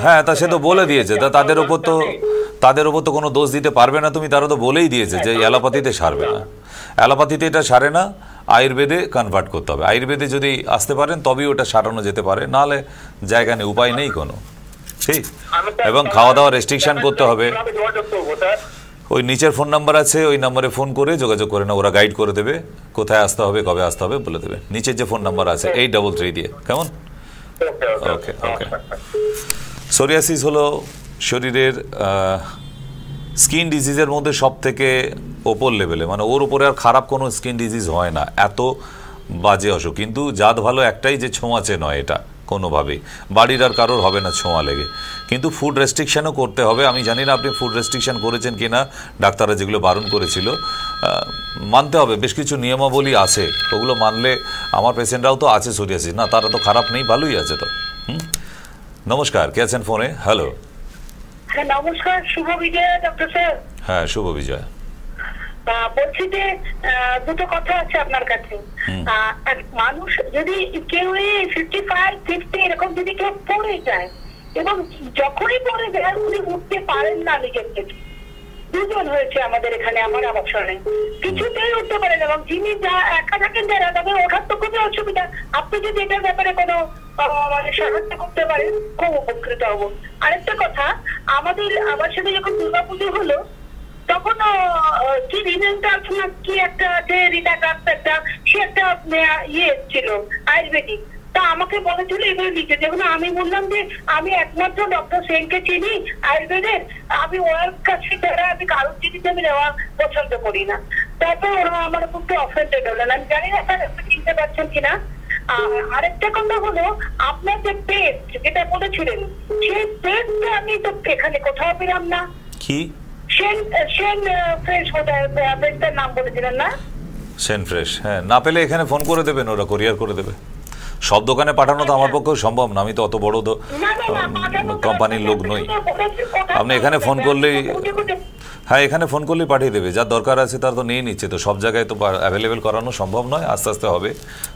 হ্যাঁ তা সে তো বলে দিয়েছে, তা তাদের ওপর তো কোনো দোষ দিতে পারবে না তুমি, তারা তো বলেই দিয়েছে যে অ্যালোপ্যাথিতে সারবে না। অ্যালোপ্যাথিতে এটা সারে না, আয়ুর্বেদে কনভার্ট করতে হবে। আয়ুর্বেদে যদি আসতে পারেন তবেই ওটা সারানো যেতে পারে, নাহলে জায়গা নেই, উপায় নেই কোনো, ঠিক। এবং খাওয়া দাওয়া রেস্ট্রিকশন করতে হবে। ওই নিচের ফোন নাম্বার আছে, ওই নাম্বারে ফোন করে যোগাযোগ করে না, ওরা গাইড করে দেবে কোথায় আসতে হবে, কবে আসতে হবে বলে দেবে। নিচের যে ফোন নাম্বার আছে 833 দিয়ে, কেমন? ওকে ওকে। সোরিয়াসিস হলো শরীরের স্কিন ডিজিজের মধ্যে সব থেকে ওপর লেভেলে, মানে ওর উপরে আর খারাপ কোনো স্কিন ডিজিজ হয় না, এত বাজে অসুখ। কিন্তু জাত ভালো একটাই, যে ছোঁয়াচে নয় এটা কোনোভাবেই, বাড়ির আর কারোর হবে না ছোঁয়া লেগে। কিন্তু ফুড রেস্ট্রিকশানও করতে হবে। আমি জানি না আপনি ফুড রেস্ট্রিকশান করেছেন কি না, ডাক্তাররা যেগুলো বারণ করেছিল মানতে হবে। বেশ কিছু নিয়মাবলী আছে, ওগুলো মানলে, আমার পেশেন্টরাও তো আছে সোরিয়াসিস, না তারা তো খারাপ নেই, ভালোই আছে তো। নমস্কার, কে আছেন ফোনে? হ্যালো, নমস্কার, শুভ বিজয় ডক্টর স্যার। হ্যাঁ শুভ বিজয়। বলছি যে 2টো কথা আছে আপনার কাছে। মানুষ যদি কেউ 55-50 এরকম যদি কেউ পড়ে যায়, এবং যখনই পড়ে যায় উনি উঠতে পারেন না নিজের থেকে। 2জন হয়েছে আমাদের এখানে, আমার অবসরে কিছুতেই উঠতে পারেন, এবং যিনি যা একা থাকেন যারা, তাদের ওঠার তো খুবই অসুবিধা। আপনি যদি এটার ব্যাপারে কোনো মানে সাহায্য করতে পারেন খুব উপকৃত হবো। আরেকটা কথা, আমার সাথে যখন দুর্গাপুজো হলো তখন কি রিজেন্টাল কি একটা যে রিটাকার্সটা, সে একটা ইয়ে ছিল আয়ুর্বেদিক, তা আমাকে বলেছিল এগুলো লিখে। যেমন আমি বললাম যে আমি একমাত্র ডক্টর সেনকে চিনি আয়ুর্বেদের, আমি ওনার কাছে যারা আমি কারোর জিনিস আমি নেওয়া পছন্দ করি না। তারপর ওরা আমার খুব অফেন্ডেড হলেন। আমি জানি না স্যার আপনি চিনতে পারছেন কিনা। আরেকটা কথা হলো, আপনার যে পেস্ট যেটা বলেছিলেন, সেই পেস্টটা আমি তো এখানে কোথাও পেলাম না। কি সেন ফ্রেশ পেস্টের নাম বলেছিলেন না? সেন ফ্রেশ, হ্যাঁ না পেলে এখানে ফোন করে দেবেন, ওরা কোরিয়ার করে দেবে। সব দোকানে পাঠানো তো আমার পক্ষেও সম্ভব না, আমি তো অত বড় কোম্পানির লোক নই। আপনি এখানে ফোন করলেই, হ্যাঁ এখানে ফোন করলেই পাঠিয়ে দেবে, যার দরকার আছে তার তো নিয়ে নিচ্ছে, তো সব জায়গায় তো অ্যাভেলেবেল করানো সম্ভব নয়, আস্তে আস্তে হবে।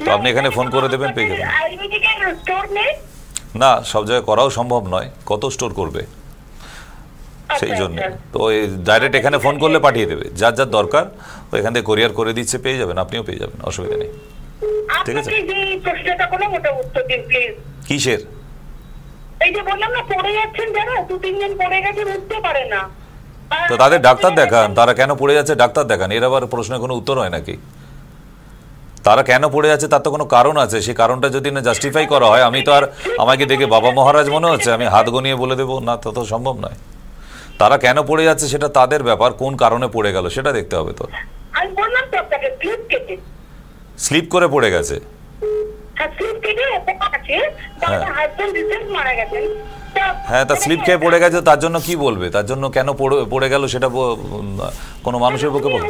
তো আপনি এখানে ফোন করে দেবেন, পেয়ে যাবেন। না, সব জায়গায় করাও সম্ভব নয়, কত স্টোর করবে, সেই জন্য তো ওই ডাইরেক্ট এখানে ফোন করলে পাঠিয়ে দেবে, যার যার দরকার ও এখান থেকে কোরিয়ার করে দিচ্ছে, পেয়ে যাবেন, আপনিও পেয়ে যাবেন, অসুবিধা নেই। ঠিক আছে, কিসের? তো তাদের ডাক্তার দেখান, তারা কেন পড়ে যাচ্ছে ডাক্তার দেখান, এর আবার প্রশ্নের কোনো উত্তর হয় নাকি? তারা কেন পড়ে যাচ্ছে তার তো কোনো কারণ আছে, সেই কারণটা যদি না জাস্টিফাই করা হয়, আমি তো আর আমাকে দেখে বাবা মহারাজ মনে হচ্ছে আমি হাত গনিয়ে বলে দেবো না, তা তো সম্ভব নয়। তারা কেন পড়ে যাচ্ছে সেটা তাদের ব্যাপার, কোন কারণে পড়ে গেল সেটা দেখতে হবে। তো স্লিপ করে পড়ে গেছে, হ্যাঁ তা স্লিপ খেয়ে পড়ে গেছে, তার জন্য কি বলবে, তার জন্য কেন পড়ে গেল সেটা কোনো মানুষের পক্ষে বলবে?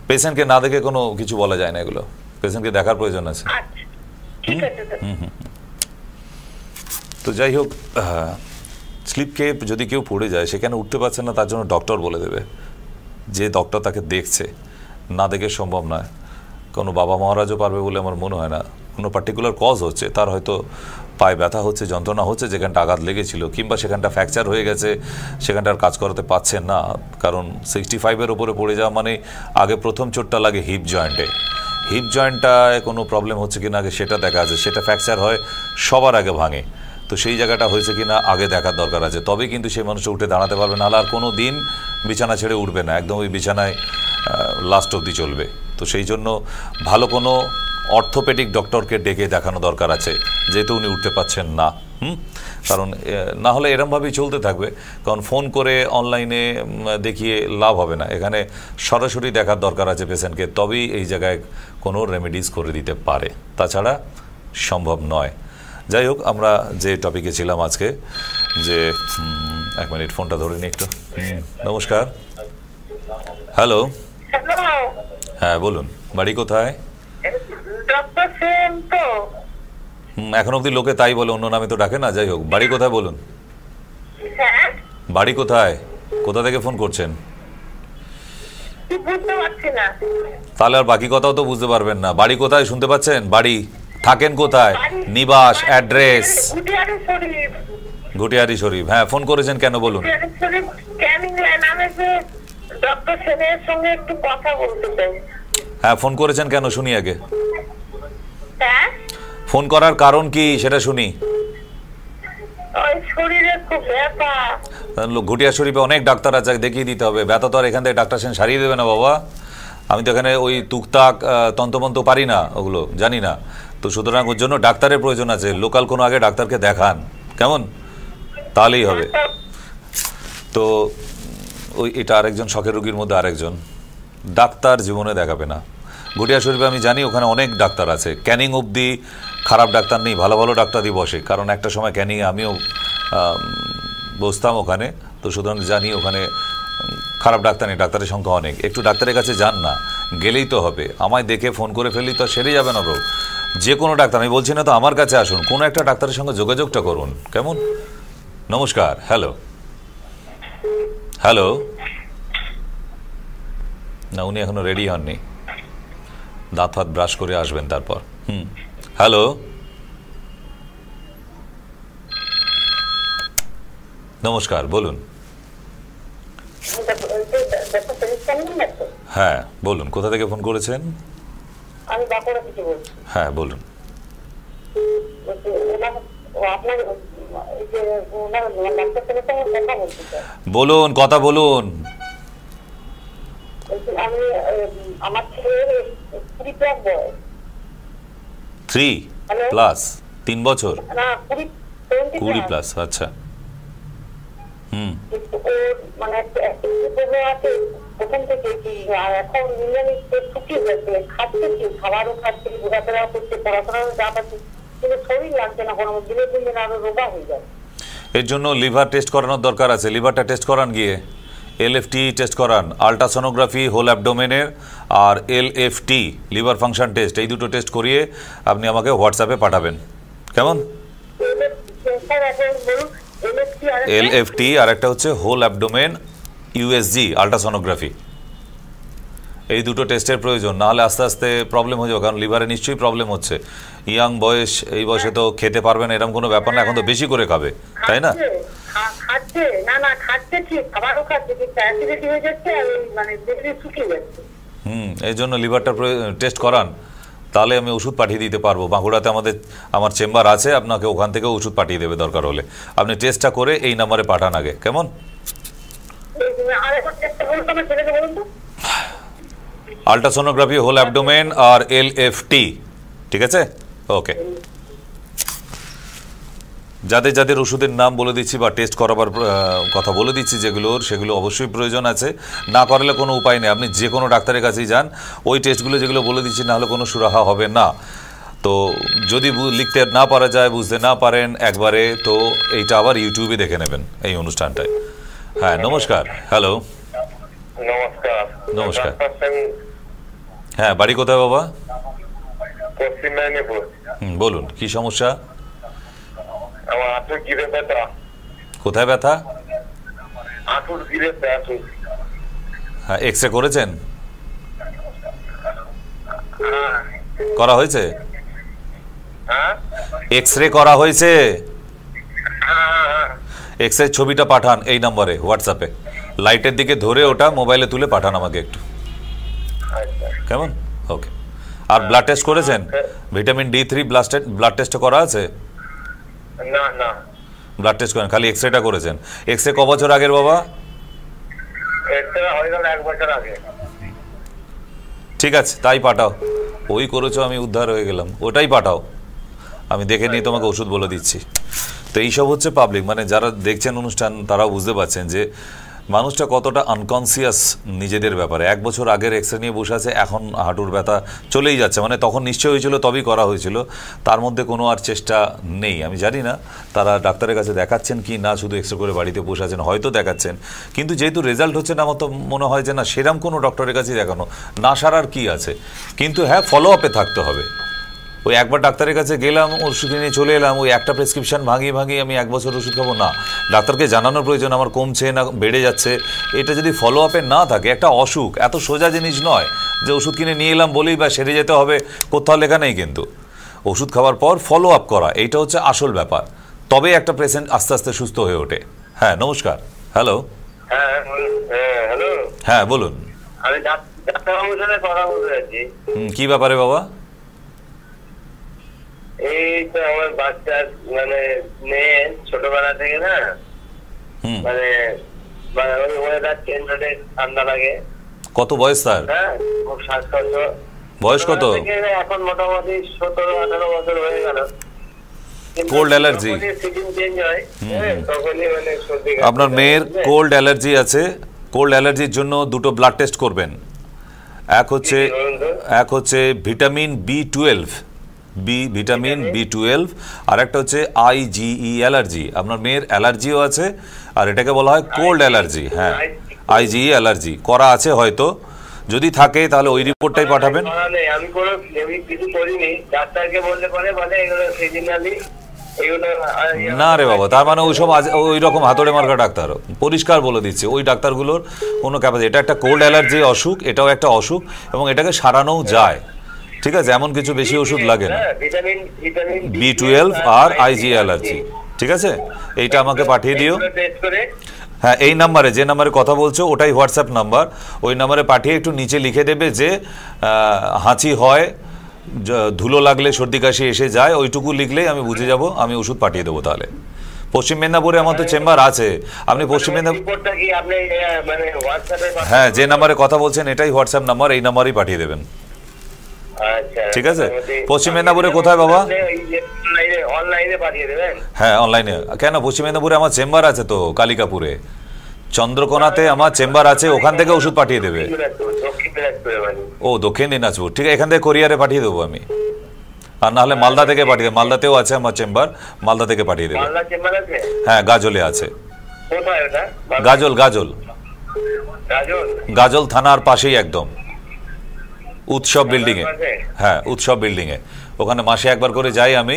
পেশেন্টকে না দেখে কোনো কিছু বলা যায় না, এগুলো পেশেন্টকে দেখার প্রয়োজন আছে। তো যাই হোক, স্লিপ খেয়ে যদি কেউ পড়ে যায়, সেখানে উঠতে পারছে না, তার জন্য ডক্টর বলে দেবে, যে ডক্টর তাকে দেখছে, না দেখে সম্ভব নয়। কোনো বাবা মহারাজও পারবে বলে আমার মনে হয় না। কোনো পার্টিকুলার কজ হচ্ছে, তার হয়তো পায়ে ব্যথা হচ্ছে, যন্ত্রণা হচ্ছে, যেখানটা আঘাত লেগেছিল, কিংবা সেখানটা ফ্র্যাকচার হয়ে গেছে, সেখানটা আর কাজ করাতে পারছেন না। কারণ 65-এর ওপরে পড়ে যাওয়া মানে আগে প্রথম চোটটা লাগে হিপ জয়েন্টে, হিপ জয়েন্টটায় কোনো প্রবলেম হচ্ছে কিনা আগে সেটা দেখা আছে, সেটা ফ্র্যাকচার হয় সবার আগে ভাঙে, তো সেই জায়গাটা হয়েছে কিনা আগে দেখার দরকার আছে, তবেই কিন্তু সেই মানুষটা উঠে দাঁড়াতে পারবে, নাহলে আর কোনো দিন বিছানা ছেড়ে উঠবে না, একদম ওই বিছানায় লাস্ট অবধি চলবে। তো সেই জন্য ভালো কোনো অর্থোপেডিক ডক্টরকে ডেকে দেখানো দরকার আছে, যেহেতু উনি উঠতে পারছেন না। কারণ না হলে এরমভাবেই চলতে থাকবে, কারণ ফোন করে অনলাইনে দেখিয়ে লাভ হবে না, এখানে সরাসরি দেখার দরকার আছে পেশেন্টকে, তবেই এই জায়গায় কোনো রেমেডিস করে দিতে পারে, তাছাড়া সম্ভব নয়। যাই হোক, আমরা যে টপিকে ছিলাম আজকে, যে 1 মিনিট ফোনটা ধরে নিই একটু। নমস্কার, হ্যালো, হ্যাঁ বলুন, বাড়ি কোথায়? এখন অব্দি লোকে তাই বলে, অন্য নামে তো ডাকে না, যাই হোক, বাড়ি কোথায় বলুন? বাড়ি কোথায়, কোথা থেকে ফোন করছেন? তাহলে আর বাকি কথাও তো বুঝতে পারবেন না। বাড়ি কোথায় শুনতে পাচ্ছেন? বাড়ি, থাকেন কোথায়, নিবাস, অ্যাড্রেস? ঘুটিয়ারি শরীফ। হ্যাঁ, ফোন করেছেন কেন বলুন? হ্যাঁ, ফোন করেছেন কেন শুনি আগে, ফোন করার কারণ কি সেটা শুনি। ঘুটিয়া শরীফে অনেক ডাক্তার আছে, দেখিয়ে দিতে হবে, ব্যথা তো আর এখান থেকে ডাক্তার সেন সারিয়ে দেবে না বাবা, আমি তো এখানে ওই টুকটাক তন্ত্রমন্ত্র পারি না, ওগুলো জানি না, তো সুতরাং ওর জন্য ডাক্তারের প্রয়োজন আছে, লোকাল কোনো আগে ডাক্তারকে দেখান, কেমন, তাহলেই হবে। তো ওই এটা আরেকজন শখের রোগীর মধ্যে আরেকজন, ডাক্তার জীবনে দেখাবে না। ঘুটিয়া শরীফে আমি জানি ওখানে অনেক ডাক্তার আছে, ক্যানিং অবধি খারাপ ডাক্তার নেই, ভালো ভালো ডাক্তারই বসে, কারণ একটা সময় ক্যানিংয়ে আমিও বসতাম ওখানে, তো সুতরাং জানি ওখানে খারাপ ডাক্তার নেই, ডাক্তারের সংখ্যা অনেক। একটু ডাক্তারের কাছে যান না, গেলেই তো হবে, আমায় দেখে ফোন করে ফেললেই তো সেরে যাবে না রোগ। যে কোনো ডাক্তার, আমি বলছি না তো আমার কাছে আসুন, কোনো একটা ডাক্তারের সঙ্গে যোগাযোগটা করুন, কেমন। নমস্কার, হ্যালো, হ্যালো, না উনি এখনো রেডি হননি, দাঁত ফাত ব্রাশ করে আসবেন তারপর। হ্যালো, নমস্কার, বলুন। হ্যাঁ বলুন, কোথা থেকে ফোন করেছেন? আমি বাঁকুড়া থেকে বলছি। হ্যাঁ বলুন। বলুন, কথা বলুন। আমি আমার ছেলের 3+, 3 বছর, 20 প্লাস, আচ্ছা। মানে প্রথম থেকে এখন শুকিয়ে যাচ্ছে, খাচ্ছে কি, খাবারও খাচ্ছে, ঘোরাফেরাও করছে, পড়াশোনাও যা পাচ্ছে, কিন্তু শরীর লাগছে না, কোনো দিনের দিন আরো রোগা হয়ে যায়। এর জন্য লিভার টেস্ট করানোর দরকার আছে, লিভারটা টেস্ট করান গিয়ে, LFT টেস্ট করান, আল্ট্রাসোনোগ্রাফি হোল অ্যাবডোমেনের আর LFT লিভার ফাংশন টেস্ট, এই দুটো টেস্ট করিয়ে আপনি আমাকে হোয়াটসঅ্যাপে পাঠাবেন, কেমন? LFT আর একটা হচ্ছে হোল অ্যাবডোমেন USG আল্ট্রাসোনোগ্রাফি, এই দুটো টেস্টের প্রয়োজন, নাহলে আস্তে আস্তে প্রবলেম হয়ে যাবে, কারণ লিভারে নিশ্চয়ই প্রবলেম হচ্ছে। ইয়াং বয়স, এই বয়সে তো খেতে পারবে না এরকম কোনো ব্যাপার না, এখন তো বেশি করে খাবে, তাই না? খাচ্ছে না খাচ্ছে ঠিক, খাবারও খাচ্ছে ঠিক, অ্যাসিডিটি হয়ে যাচ্ছে আর মানে দেহে শুকিয়ে যাচ্ছে। এই জন্য লিভারটা টেস্ট করান, তাহলে আমি ওষুধ পাঠিয়ে দিতে পারবো। বাঁকুড়াতে আমার চেম্বার আছে, আপনাকে ওখান থেকে ওষুধ পাঠিয়ে দেবে দরকার হলে। আপনি টেস্টটা করে এই নাম্বারে পাঠান আগে, কেমন? আল্ট্রাসোনোগ্রাফি হোল অ্যাবডোমেন আর LFT, ঠিক আছে? ওকে। যাদের যাদের ওষুধের নাম বলে দিচ্ছি বা টেস্ট করাবার কথা বলে দিচ্ছি সেগুলো অবশ্যই প্রয়োজন আছে, না করলে কোনো উপায় নেই। আপনি যে কোনো ডাক্তারের কাছেই যান, ওই টেস্টগুলো যেগুলো বলে দিচ্ছি না হলে কোনো সুরাহা হবে না। তো যদি লিখতে না পারা যায়, বুঝতে না পারেন একবারে, তো এইটা আবার ইউটিউবে দেখে নেবেন এই অনুষ্ঠানটায়। হ্যাঁ, নমস্কার। হ্যালো, নমস্কার। নমস্কার। হ্যাঁ, বাড়ি কোথায় বাবা? পশ্চিম মেদিনীপুর। বলুন, কি সমস্যা? আমার হাঁটুর গিরে ব্যথা। কোথায় ব্যথা? হাঁটুর গিরে ব্যথা। হ্যাঁ, এক্সরে করেছেন? করা হয়েছে? হ্যাঁ, এক্সরে করা হয়েছে? এক্সরে ছবিটা পাঠান এই নম্বরে হোয়াটসঅ্যাপে, লাইটের দিকে ধরে ওটা মোবাইলে তুলে পাঠান আমাকে একটু, কেমন? ওকে। আর ব্লাড টেস্ট করেছেন? ভিটামিন D3 ব্লাড টেস্ট করা আছে? না না, ব্লাড টেস্ট করেন, খালি এক্সরেটা করেছেন। এক্সরে ক বছর আগের বাবা? এক্সরে হয়ে গেল 1 বছর আগে। ঠিক আছে, তাই পাঠাও। ওই করেছো, আমি উদ্ধার হয়ে গেলাম, ওটাই পাঠাও, আমি দেখে নিয়ে তোমাকে ওষুধ বলে দিচ্ছি। তো এইসব হচ্ছে পাবলিক, মানে যারা দেখছেন অনুষ্ঠান তারাও বুঝতে পারছেন যে মানুষটা কতটা আনকনসিয়াস নিজেদের ব্যাপারে। 1 বছর আগের এক্সরে নিয়ে বসে আছে, এখন হাঁটুর ব্যথা চলেই যাচ্ছে, মানে তখন নিশ্চয় হয়েছিল তবেই করা হয়েছিল, তার মধ্যে কোনো আর চেষ্টা নেই। আমি জানি না তারা ডাক্তারের কাছে দেখাচ্ছেন কি না, শুধু এক্সরে করে বাড়িতে বসে আছেন, হয়তো দেখাচ্ছেন, কিন্তু যেহেতু রেজাল্ট হচ্ছে না, আমার তো মনে হয় যে না, সেরকম কোনো ডক্টরের কাছে দেখানো না, সারার কি আছে। কিন্তু হ্যাঁ, ফলো আপে থাকতে হবে। ওই একবার ডাক্তারের কাছে গেলাম, ওষুধ নিয়ে চলে এলাম, ওই একটা প্রেসক্রিপশন ভাঙিয়ে আমি 1 বছর ওষুধ খাবো না। ডাক্তারকে জানানোর প্রয়োজন আমার কমছে না বেড়ে যাচ্ছে, এটা যদি ফলো আপে না থাকে, একটা অসুখ এত সোজা জিনিস নয় যে ওষুধ কিনে নিয়ে এলাম বলেই বা সেরে যেতে হবে, কোথাও লেখা নেই। কিন্তু ওষুধ খাওয়ার পর ফলো আপ করা, এইটা হচ্ছে আসল ব্যাপার, তবে একটা পেশেন্ট আস্তে আস্তে সুস্থ হয়ে ওঠে। হ্যাঁ, নমস্কার। হ্যালো। হ্যালো। হ্যাঁ, বলুন। আমি ডাক্তারবাবুর সাথে কথা বলতে চাচ্ছি। কি ব্যাপারে বাবা? এই তো আমার বাচ্চার মানে মেয়ে ছোটবেলা থেকে না, মানে ওই ওয়েদার চেঞ্জ হলে ঠান্ডা লাগে। কত বয়স তার? হ্যাঁ, খুব শ্বাসকষ্ট। বয়স কত? এখন মোটামুটি 17-18 বছর হয়ে গেল। Cold allergy? সিজন চেঞ্জ হয় তখনই মানে সর্দি। আপনার মেয়ের কোল্ড অ্যালার্জি আছে, কোল্ড অ্যালার্জির জন্য দুটো ব্লাড টেস্ট করবেন। এক হচ্ছে ভিটামিন B12, ভিটামিন B12, আর একটা হচ্ছে IgE অ্যালার্জি। আপনার মেয়ের অ্যালার্জিও আছে, আর এটাকে বলা হয় কোল্ড অ্যালার্জি। হ্যাঁ, IgE অ্যালার্জি করা আছে হয়তো, যদি থাকে তাহলে ওই রিপোর্টটাই পাঠাবেন। আমি কিছু করিনি, ডাক্তারকে বললে পরে বলে এগুলো সিজনালি। না রে বাবা, তার মানে ওইসব ওই রকম হাতুড়ে মার্কা ডাক্তার, পরিষ্কার বলে দিচ্ছে ওই ডাক্তারগুলোর কোনো ক্যাপাসিটি। এটা একটা কোল্ড অ্যালার্জি অসুখ, এটাও একটা অসুখ, এবং এটাকে সারানোও যায়, ঠিক আছে? এমন কিছু বেশি ওষুধ লাগে না। B12 আর IgE অ্যালার্জি, ঠিক আছে? এইটা আমাকে পাঠিয়ে দিও। হ্যাঁ, এই নাম্বারে, যে নাম্বারে কথা বলছো ওটাই হোয়াটসঅ্যাপ নাম্বার, ওই নাম্বারে পাঠিয়ে একটু নিচে লিখে দেবে যে হাঁচি হয়, ধুলো লাগলে সর্দি কাশি এসে যায়, ওইটুকু লিখলেই আমি বুঝে যাব, আমি ওষুধ পাঠিয়ে দেবো। তাহলে পশ্চিম মেদিনীপুরে আমার তো চেম্বার আছে, আপনি পশ্চিম মেদিনীপুর, হ্যাঁ, যে নাম্বারে কথা বলছেন এটাই হোয়াটসঅ্যাপ নাম্বার, এই নাম্বারেই পাঠিয়ে দেবেন, ঠিক আছে? পশ্চিম মেদিনীপুরে কোথায় বাবা? হ্যাঁ, অনলাইনে। কেন, পশ্চিম মেদিনীপুরে আমার চেম্বার আছে তো, কালিকাপুরে, চন্দ্রকোনাতে আমার চেম্বার আছে, ওখান থেকে ওষুধ পাঠিয়ে দেবে। ও, দক্ষিণ দিনাজপুর, ঠিক আছে, এখান থেকে কোরিয়ারে পাঠিয়ে দেবো আমি, আর নাহলে মালদা থেকে পাঠিয়ে দেবো, মালদাতেও আছে আমার চেম্বার, মালদা থেকে পাঠিয়ে দেবে। হ্যাঁ, গাজলে আছে। গাজল। গাজল থানার পাশেই একদম, উৎসব বিল্ডিং এ। হ্যাঁ, উৎসব বিল্ডিং এ, ওখানে মাসে একবার করে যাই আমি।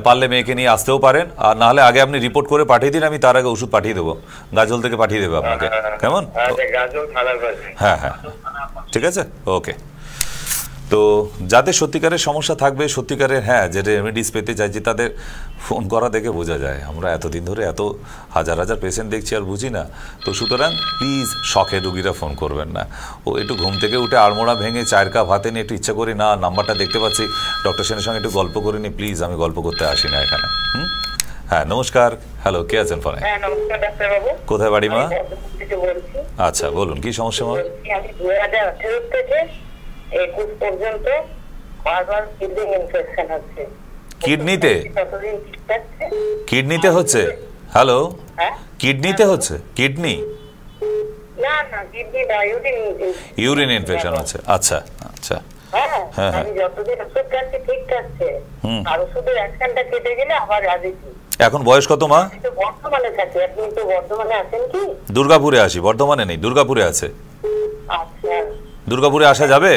পারলে মেয়েকে নিয়ে আসতেও পারেন, আর না হলে আগে আপনি রিপোর্ট করে পাঠিয়ে দিন, আমি তার আগে ওষুধ পাঠিয়ে দেবো, গাজল থেকে পাঠিয়ে দেবো আপনাকে। কেমন? হ্যাঁ হ্যাঁ, ঠিক আছে, ওকে। তো যাদের সত্যিকারের সমস্যা থাকবে, সত্যিকারের হ্যাঁ যে রেমেডিস পেতে চাইছি, তাদের ফোন করা দেখে বোঝা যায়। আমরা এতদিন ধরে এত হাজার হাজার পেশেন্ট দেখছি আর বুঝি না। তো সুতরাং প্লিজ শখে রুগীরা ফোন করবেন না। ও একটু ঘুম থেকে উঠে আড়মোড়া ভেঙে চায়ের কাপ হাতে নিয়ে একটু ইচ্ছা করি না, নাম্বারটা দেখতে পাচ্ছি, ডক্টর সেনের সঙ্গে একটু গল্প করে নি, প্লিজ আমি গল্প করতে আসি না এখানে। হ্যাঁ নমস্কার, হ্যালো, কে আছেন ফোনে? কোথায় বাড়ি মা? আচ্ছা বলুন, কি সমস্যা মা? 2018 থেকে 21 পর্যন্ত বারবার কিডনি ইনফেকশন হচ্ছে। কিডনিতে? কিডনিতে হচ্ছে? হ্যালো, কিডনিতে হচ্ছে? কিডনি? না না, কিডনি না, ইউরিন ইনফেকশন হচ্ছে। আচ্ছা আচ্ছা, হ্যাঁ, আমি যতদিন ওষুধ খাচ্ছি ঠিক থাকছে, আর ওষুধের অ্যাকশনটা কেটে গেলে আবার আসছি। এখন বয়স কত মা? বর্ধমানে থাকি। আপনি তো বর্ধমানে আছেন কি? দুর্গাপুরে আসি, বর্ধমানে নেই, দুর্গাপুরে আছে। আচ্ছা, দুর্গাপুরে আসা যাবে?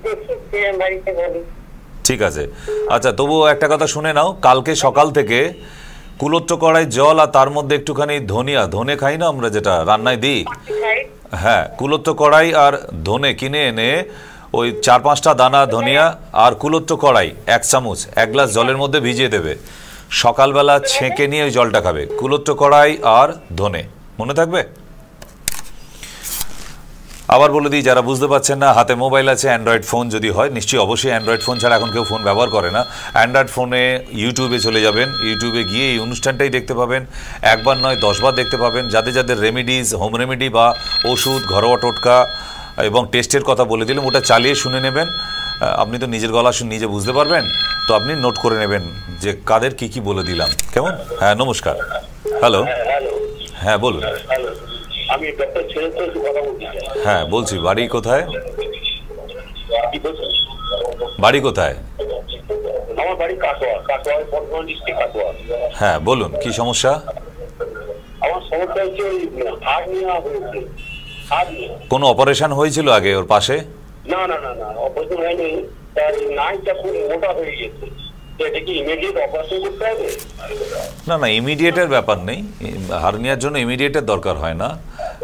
দেখি বাড়িতে বলি। ঠিক আছে, আচ্ছা তবুও একটা কথা শুনে নাও, কালকে সকাল থেকে কুলোত্র কড়াই জল আর তার মধ্যে একটুখানি ধনে খাই না আমরা, যেটা রান্নায় দিই, হ্যাঁ, কুলোত্র কড়াই আর ধনে কিনে এনে ওই 4-5টা দানা ধনিয়া আর কুলোত্র কড়াই 1 চামচ 1 গ্লাস জলের মধ্যে ভিজিয়ে দেবে, সকালবেলা ছেঁকে নিয়ে ওই জলটা খাবে। কুলোত্র কড়াই আর ধনে, মনে থাকবে? আবার বলে দিই, যারা বুঝতে পারছেন না, হাতে মোবাইল আছে, অ্যান্ড্রয়েড ফোন যদি হয়, নিশ্চয়ই অবশ্যই অ্যান্ড্রয়েড ফোন ছাড়া এখন কেউ ফোন ব্যবহার করে না। অ্যান্ড্রয়েড ফোনে ইউটিউবে চলে যাবেন, ইউটিউবে গিয়ে এই অনুষ্ঠানটাই দেখতে পাবেন, একবার নয় 10 বার দেখতে পাবেন। যাদের যাদের রেমেডিস, হোম রেমেডি বা ওষুধ, ঘরোয়া টোটকা এবং টেস্টের কথা বলে দিলাম, ওটা চালিয়ে শুনে নেবেন। আপনি তো নিজের গলা নিজে বুঝতে পারবেন, তো আপনি নোট করে নেবেন যে কাদের কি কি বলে দিলাম। কেমন? হ্যাঁ নমস্কার, হ্যালো, হ্যাঁ বলুন। আমি ডক্টর ছেলের সাথে কথা বলতে চাই। হ্যাঁ বলছি, বাড়ি কোথায়? বাড়ি কোথায়? আমার বাড়ি কাটোয়া, বর্ধমান ডিস্ট্রিক্ট কাটোয়া। হ্যাঁ বলুন, কি সমস্যা? আমার সমস্যা হচ্ছে ওই হার্নিয়া হয়েছে। কোনো অপারেশন হয়েছিল আগে ওর পাশে? না না না না, অপারেশন হয়নি, তার নাইটা খুব মোটা হয়ে গেছে। এটা কি ইমিডিয়েট অপারেশন করতে হবে? না না, ইমিডিয়েটের ব্যাপার নেই, হার্নিয়ার জন্য ইমিডিয়েটের দরকার হয় না,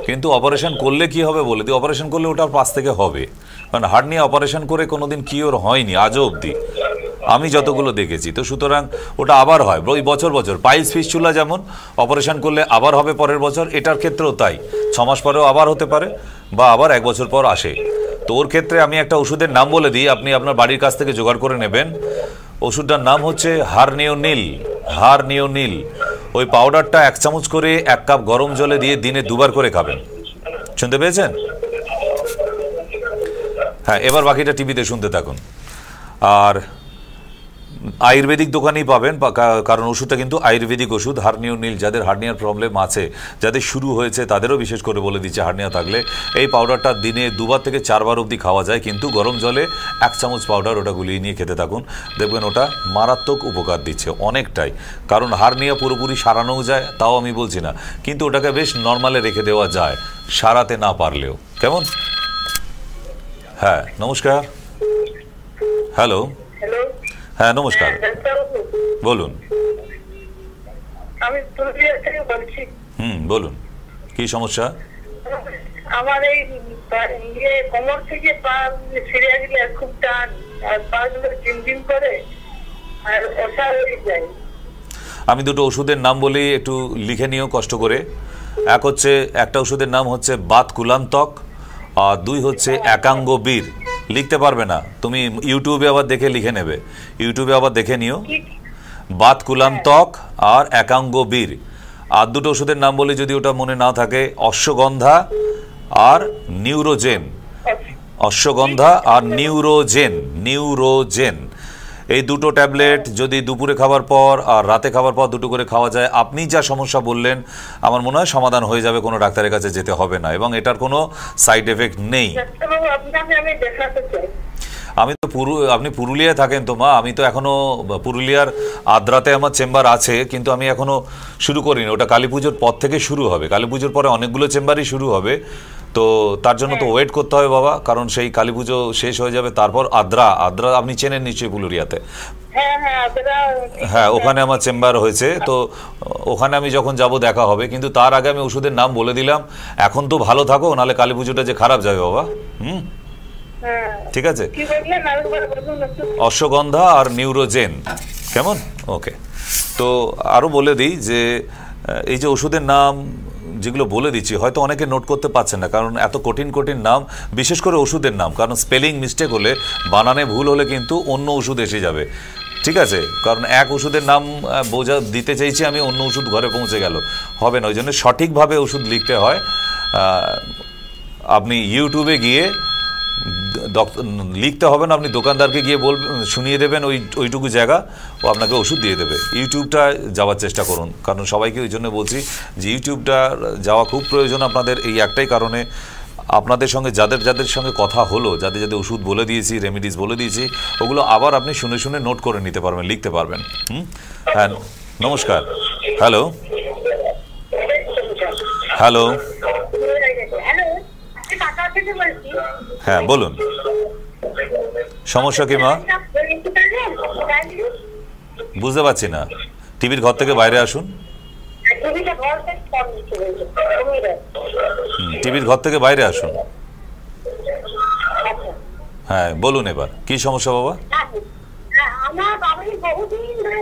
কিন্তু অপারেশন করলে কি হবে বলে দিই, অপারেশন করলে ওটার পাশ থেকে হবে, কারণ হার্নিয়া অপারেশন করে কোনোদিন কিওর হয়নি আজও অবধি, আমি যতগুলো দেখেছি। তো সুতরাং ওটা আবার হয় ওই বছর বছর। পাইলস ফিস্টুলা যেমন অপারেশন করলে আবার হবে পরের বছর, এটার ক্ষেত্রেও তাই, 6 মাস পরেও আবার হতে পারে বা আবার 1 বছর পর আসে। তো ওর ক্ষেত্রে আমি একটা ওষুধের নাম বলে দিই, আপনি আপনার বাড়ির কাছ থেকে জোগাড় করে নেবেন। ওষুধটার নাম হচ্ছে হারনিওনিল। ওই পাউডারটা 1 চামচ করে 1 কাপ গরম জলে দিয়ে দিনে 2 বার করে খাবেন। শুনতে পেয়েছেন? হ্যাঁ, এবার বাকিটা টিভিতে শুনতে থাকুন। আর আয়ুর্বেদিক দোকানেই পাবেন, কারণ ওষুধটা কিন্তু আয়ুর্বেদিক ওষুধ। হার্নিওনিল, যাদের হার্নিয়ার প্রবলেম আছে, যাদের শুরু হয়েছে, তাদেরও বিশেষ করে বলে দিচ্ছে, হার্নিয়া থাকলে এই পাউডারটা দিনে 2 বার থেকে 4 বার অবধি খাওয়া যায়, কিন্তু গরম জলে 1 চামচ পাউডার ওটা গুলিয়ে নিয়ে খেতে থাকুন, দেখবেন ওটা মারাত্মক উপকার দিচ্ছে অনেকটাই। কারণ হার্নিয়া পুরোপুরি সারানোও যায়, তাও আমি বলছি না, কিন্তু ওটাকে বেশ নর্মালে রেখে দেওয়া যায়, সারাতে না পারলেও। কেমন? হ্যাঁ নমস্কার, হ্যালো, হ্যাঁ নমস্কার, বলুন। আমি পুরুলিয়া থেকে বলছি। বলুন, কি সমস্যা? আমার এই কোমর থেকে পা ছিঁড়ে গেলে খুব টান, আর পা গুলো ঝিমঝিম করে আর ওঠা হয়ে যায়। আমি দুটো ওষুধের নাম বলি, একটু লিখে নিও কষ্ট করে। একটা ওষুধের নাম হচ্ছে বাতকুলান্তক, আর 2 হচ্ছে একাঙ্গবীর। লিখতে পারবে না তুমি, ইউটিউবে আবার দেখে লিখে নেবে, ইউটিউবে আবার দেখে নিও। বাতকুলান্তক আর একাঙ্গবীর। আর দুটো ওষুধের নাম বলি, যদি ওটা মনে না থাকে, অশ্বগন্ধা আর নিউরোজেন। অশ্বগন্ধা আর নিউরোজেন, এই দুটো ট্যাবলেট যদি দুপুরে খাবার পর আর রাতে খাবার পর 2টো করে খাওয়া যায়, আপনি যা সমস্যা বললেন আমার মনে হয় সমাধান হয়ে যাবে, কোনো ডাক্তারের কাছে যেতে হবে না, এবং এটার কোনো সাইড এফেক্ট নেই। আমি তো আপনি পুরুলিয়ায় থাকেন তো মা, আমি তো এখনো পুরুলিয়ার আদ্রাতে আমার চেম্বার আছে, কিন্তু আমি এখনো শুরু করিনি। ওটা কালী পুজোর পর থেকে শুরু হবে, কালী পুজোর পরে অনেকগুলো চেম্বারই শুরু হবে। তো তার জন্য তো ওয়েট করতে হবে বাবা, কারণ সেই কালী পুজো শেষ হয়ে যাবে, তারপর আদ্রা আপনি চেনেন নিশ্চয়ই পুরুলিয়াতে। হ্যাঁ, ওখানে আমার চেম্বার হয়েছে, তো ওখানে আমি যখন যাব দেখা হবে। কিন্তু তার আগে আমি ওষুধের নাম বলে দিলাম, এখন তো ভালো থাকো, নাহলে কালী পুজোটা যে খারাপ যাবে বাবা। ঠিক আছে, অশ্বগন্ধা আর নিউরোজেন, কেমন? ওকে। তো আরও বলে দিই যে এই যে ওষুধের নাম যেগুলো বলে দিচ্ছি, হয়তো অনেকে নোট করতে পারছেন না, কারণ এত কঠিন কঠিন নাম, বিশেষ করে ওষুধের নাম, কারণ স্পেলিং মিস্টেক হলে, বানানে ভুল হলে কিন্তু অন্য ওষুধ এসে যাবে। ঠিক আছে, কারণ এক ওষুধের নাম বোঝা দিতে চাইছি আমি, অন্য ওষুধ ঘরে পৌঁছে গেল, হবে না। ওই জন্য সঠিকভাবে ওষুধ লিখতে হয়। আপনি ইউটিউবে গিয়ে লিখতে হবে না, আপনি দোকানদারকে গিয়ে শুনিয়ে দেবেন ওইটুকু জায়গা, ও আপনাকে ওষুধ দিয়ে দেবে। ইউটিউবটা যাওয়ার চেষ্টা করুন, কারণ সবাইকে ওই জন্য বলছি যে ইউটিউবটা যাওয়া খুব প্রয়োজন আপনাদের, এই একটাই কারণে। আপনাদের সঙ্গে যাদের সঙ্গে কথা হলো, যাদের ওষুধ বলে দিয়েছি, রেমিডিস বলে দিয়েছি, ওগুলো আবার আপনি শুনে শুনে নোট করে নিতে পারবেন, লিখতে পারবেন। হ্যাঁ, নমস্কার। হ্যালো হ্যালো, হ্যাঁ বলুন, সমস্যা কি মা? বুঝতে পারছি না, টিভির ঘর থেকে বাইরে আসুন। টিভির ঘর থেকে বাইরে আসুন। হ্যাঁ বলুন, এবার কি সমস্যা বাবা? আমার বাবা বহুদিন ধরে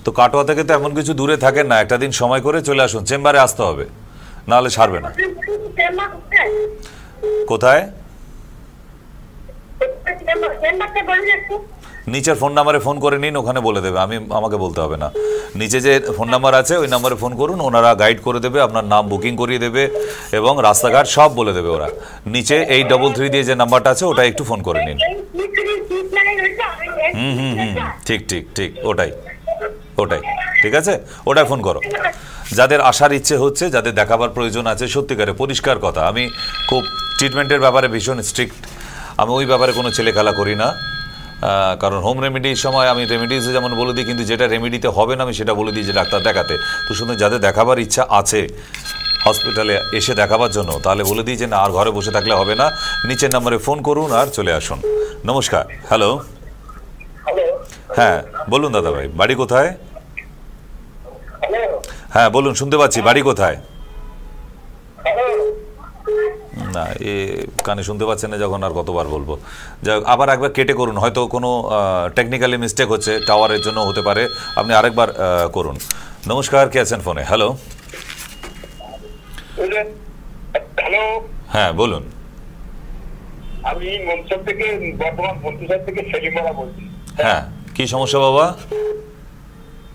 তো কাটোয়া থেকে তো এমন কিছু দূরে থাকেন না, একটা দিন সময় করে চলে আসুন, চেম্বারে আসতে হবে, নাহলে ছাড়বে না। কোথায়? নিচের ফোন নাম্বারে ফোন করে নিন, ওখানে বলে দেবে, আমাকে বলতে হবে না। নিচে যে ফোন নাম্বার আছে ওই নাম্বারে ফোন করুন, ওনারা গাইড করে দেবে, আপনার নাম বুকিং করিয়ে দেবে এবং রাস্তাঘাট সব বলে দেবে ওরা। নিচে 833 দিয়ে যে নাম্বারটা আছে ওটা একটু ফোন করে নিন। ঠিক ঠিক ঠিক, ওটাই ঠিক আছে, ওটাই ফোন করো। যাদের আসার ইচ্ছে হচ্ছে, যাদের দেখাবার প্রয়োজন আছে, সত্যিকারে পরিষ্কার কথা, আমি খুব ট্রিটমেন্টের ব্যাপারে ভীষণ স্ট্রিক্ট, আমি ওই ব্যাপারে কোনো ছেলেখেলা করি না। কারণ হোম রেমেডির সময় আমি রেমেডিসে যেমন বলে দিই, কিন্তু যেটা রেমেডিতে হবে না আমি সেটা বলে দিই যে ডাক্তার দেখাতে। তো শুধু যাদের দেখাবার ইচ্ছা আছে হসপিটালে এসে দেখাবার জন্য, তাহলে বলে দিই যে না, আর ঘরে বসে থাকলে হবে না, নিচের নাম্বারে ফোন করুন আর চলে আসুন। নমস্কার। হ্যালো, হ্যাঁ বলুন দাদা ভাই, বাড়ি কোথায়? হ্যাঁ বলুন, শুনতে পাচ্ছি, বাড়ি কোথায়? না, এ কানে শুনতে পাচ্ছেন না যখন, আর কতবার বলবো। যাই হোক, আবার একবার কেটে করুন, হয়তো কোনো টেকনিক্যালি মিস্টেক হচ্ছে, টাওয়ারের জন্য হতে পারে, আপনি আরেকবার করুন। নমস্কার, কে আছেন ফোনে? হ্যালো হ্যালো, হ্যাঁ বলুন। আমি মনসর থেকে, বর্ধমান বন্ধুসার থেকে সেলিমারা বলছি। হ্যাঁ, কি সমস্যা বাবা?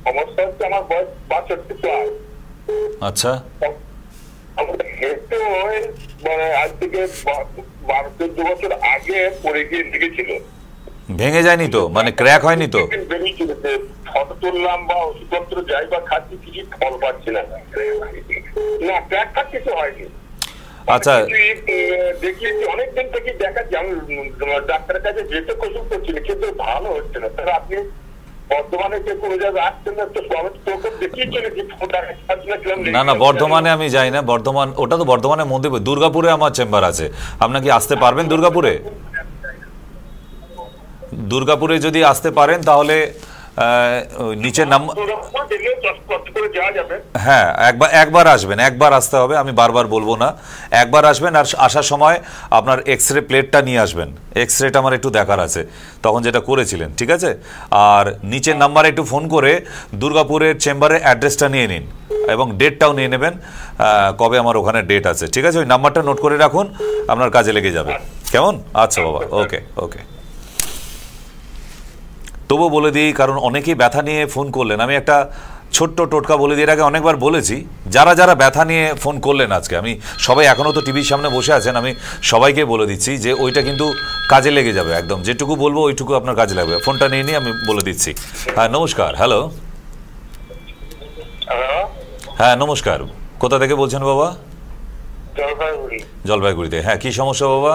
সমস্যা হচ্ছে আমার বয়স 62। আচ্ছা, আজ থেকে 12-14 বছর আগে পড়ে গিয়ে লেগেছিল। ভেঙে যায়নি তো, মানে ক্র্যাক হয়নি তো? বেরিয়েছিল, ফটো তুললাম বা ওষুধপত্র যাই বা খাচ্ছি, কিছু ফল পাচ্ছি না, ক্র্যাক কিছু হয়নি। আচ্ছা, দেখিয়েছি অনেকদিন থেকে, দেখাচ্ছি, আমি ডাক্তারের কাছে যেতে কসুল করছি, কিন্তু ভালো হচ্ছে না। তাহলে আপনি বর্ধমানে যে কোনো জায়গায় আসছেন না তো? তোকে দেখিয়েছি নাকি? না না, বর্ধমানে আমি যাই না। বর্ধমান, ওটা তো বর্ধমানের মধ্যে, দুর্গাপুরে আমার চেম্বার আছে। আপনার কি আসতে পারবেন দুর্গাপুরে? দুর্গাপুরে যদি আসতে পারেন তাহলে নিচের নাম্বার, হ্যাঁ একবার আসবেন, একবার আসতে হবে, আমি বারবার বলবো না, একবার আসবেন। আর আসার সময় আপনার এক্সরে প্লেটটা নিয়ে আসবেন, এক্সরেটা আমার একটু দেখার আছে, তখন যেটা করেছিলেন, ঠিক আছে? আর নিচের নাম্বারে একটু ফোন করে দুর্গাপুরের চেম্বারের অ্যাড্রেসটা নিয়ে নিন এবং ডেটটাও নিয়ে নেবেন, কবে আমার ওখানে ডেট আছে, ঠিক আছে? ওই নাম্বারটা নোট করে রাখুন, আপনার কাজে লেগে যাবে, কেমন? আচ্ছা বাবা, ওকে ওকে। তবু বলে দিই, কারণ অনেকেই ব্যথা নিয়ে ফোন করলেন, আমি একটা ছোট্ট টোটকা বলে দিয়ে, এর আগে অনেকবার বলেছি, যারা যারা ব্যথা নিয়ে ফোন করলেন আজকে, আমি সবাই এখনও তো টিভির সামনে বসে আছেন, আমি সবাইকে বলে দিচ্ছি যে ওইটা কিন্তু কাজে লেগে যাবে একদম, যেটুকু বলবো ওইটুকু আপনার কাজে লাগবে। ফোনটা নিয়ে নিয়ে আমি বলে দিচ্ছি। হ্যাঁ নমস্কার। হ্যালো, হ্যাঁ নমস্কার, কোথা থেকে বলছেন বাবা? জলপাইগুড়িতে। হ্যাঁ, কি সমস্যা বাবা?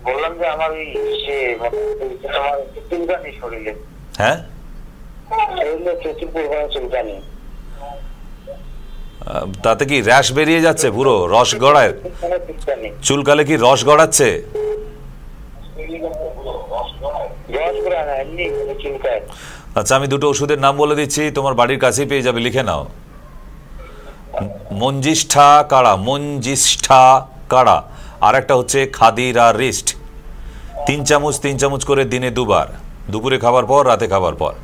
বললাম যে আমার শরীরে, হ্যাঁ তাতে কি র্যাশ বেরিয়ে যাচ্ছে, পুরো রস গড়ায়, চুলকালে কি রস গড়াচ্ছে? আচ্ছা, আমি দুটো ওষুধের নাম বলে দিচ্ছি, তোমার বাড়ির কাছেই পেয়ে যাবে, লিখে নাও। মঞ্জিষ্ঠা কাড়া, মঞ্জিষ্ঠা কাড়া, আর একটা হচ্ছে খাদিরা রিস্ট। 3 চামচ করে দিনে 2 বার, দুপুরে খাবার পর, রাতে খাবার পর,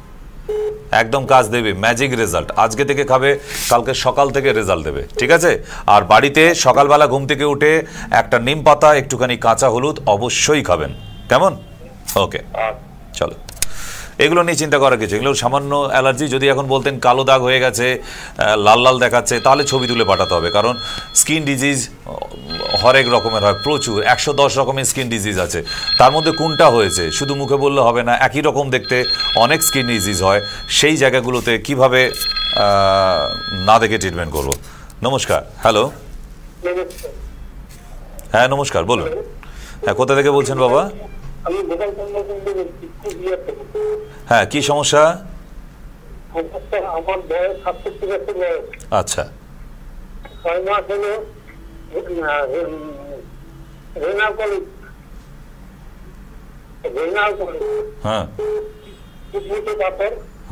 একদম কাজ দেবে, ম্যাজিক রেজাল্ট। আজকে থেকে খাবে, কালকে সকাল থেকে রেজাল্ট দেবে, ঠিক আছে? আর বাড়িতে সকালবেলা ঘুম থেকে উঠে একটা নিম পাতা, একটুখানি কাঁচা হলুদ অবশ্যই খাবেন, কেমন? ওকে, চলো, এগুলো নিয়ে চিন্তা করার কিছু, এগুলো সামান্য অ্যালার্জি। যদি এখন বলতেন কালো দাগ হয়ে গেছে, লাল লাল দেখাচ্ছে, তাহলে ছবি তুলে পাঠাতে হবে, কারণ স্কিন ডিজিজ হরেক রকমের হয়, প্রচুর, 110 রকমের স্কিন ডিজিজ আছে। তার মধ্যে কোনটা হয়েছে শুধু মুখে বললে হবে না, একই রকম দেখতে অনেক স্কিন ডিজিজ হয়, সেই জায়গাগুলোতে কিভাবে না দেখে ট্রিটমেন্ট করব। নমস্কার। হ্যালো, হ্যাঁ নমস্কার, বলুন। হ্যাঁ, কোথা থেকে বলছেন বাবা? হ্যাঁ, কি সমস্যা? আমার বয়স 67 বছর বয়স। আচ্ছা, 6 মাস হলো হ্যাঁ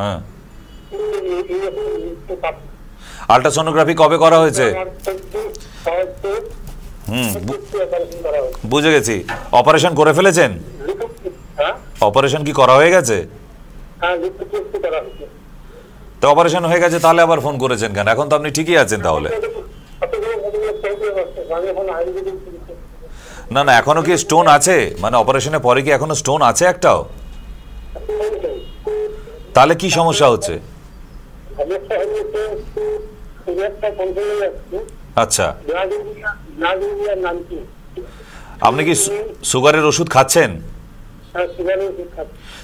হ্যাঁ। আল্ট্রাসোনোগ্রাফি কবে করা হয়েছে? বুঝে গেছি। অপারেশন করে ফেলেছেন? অপারেশন কি করা হয়ে গেছে? তো অপারেশন হয়ে গেছে, তাহলে আবার ফোন করেছেন কেন? এখন তো আপনি ঠিকই আছেন তাহলে। না না, এখনো কি স্টোন আছে? মানে অপারেশনের পরে কি এখনো স্টোন আছে একটাও? তাহলে কি সমস্যা হচ্ছে? আচ্ছা, আপনি কি সুগারের ওষুধ খাচ্ছেন?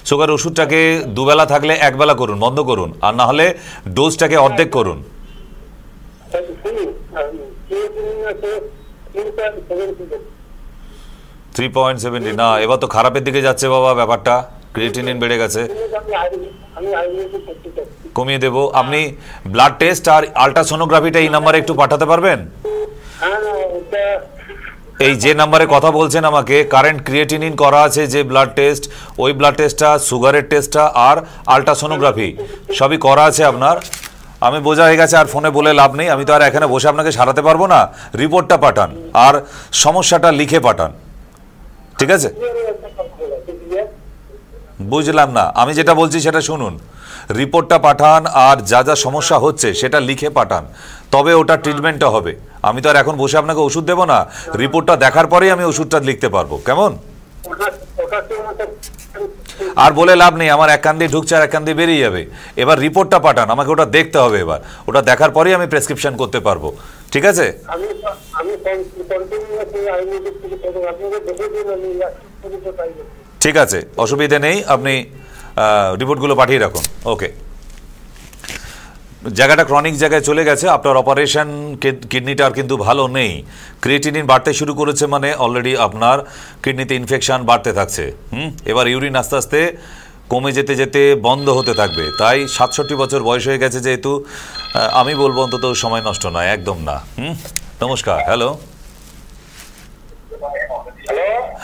সুগার ওষুধটাকে 2 বেলা থাকলে 1 বেলা করুন, বন্ধ করুন, আর না হলে ডোজটাকে অর্ধেক করুন। 3.70 না, এবার তো খারাপের দিকে যাচ্ছে বাবা ব্যাপারটা, ক্রিয়েটিনিন বেড়ে গেছে। কমিয়ে দেব। আপনি ব্লাড টেস্ট আর আল্ট্রাসোনোগ্রাফিটা এই নাম্বারে একটু পাঠাতে পারবেন? এই যে নাম্বারে কথা বলছেন আমাকে, কারেন্ট ক্রিয়েটিনিন করা আছে যে ব্লাড টেস্ট, ওই ব্লাড টেস্টটা, সুগারের টেস্টটা আর আল্ট্রাসোনোগ্রাফি সবই করা আছে আপনার। আমি বোঝা হয়ে গেছে, আর ফোনে বলে লাভ নেই, আমি তো আর এখানে বসে আপনাকে সারাতে পারবো না। রিপোর্টটা পাঠান আর সমস্যাটা লিখে পাঠান, ঠিক আছে? বুঝলাম না, আমি যেটা বলছি সেটা শুনুন। রিপোর্টটা পাঠান আর যা যা সমস্যা হচ্ছে সেটা লিখে পাঠান, তবে ওটা ট্রিটমেন্টটা হবে। আমি তো আর এখন বসে আপনাকে ওষুধ দেবো না, রিপোর্টটা দেখার পরেই আমি ওষুধটা লিখতে পারবো, কেমন? আর বলে লাভ নেই, আমার এক কান দিয়ে ঢুকছে আর এক কান দিয়ে বেরিয়ে যাবে। এবার রিপোর্টটা পাঠান, আমাকে ওটা দেখতে হবে, এবার ওটা দেখার পরেই আমি প্রেসক্রিপশন করতে পারবো, ঠিক আছে? ঠিক আছে, অসুবিধে নেই, আপনি রিপোর্টগুলো পাঠিয়ে রাখুন। ওকে, জায়গাটা ক্রনিক জায়গায় চলে গেছে, আপনার অপারেশন, কিডনিটা আর কিন্তু ভালো নেই। ক্রিয়েটিনিন বাড়তে শুরু করেছে মানে অলরেডি আপনার কিডনিতে ইনফেকশন বাড়তে থাকছে। এবার ইউরিন আস্তে আস্তে কমে যেতে যেতে বন্ধ হতে থাকবে। তাই 67 বছর বয়স হয়ে গেছে যেহেতু, আমি বলবো অন্তত সময় নষ্ট নয়, একদম না। নমস্কার। হ্যালো,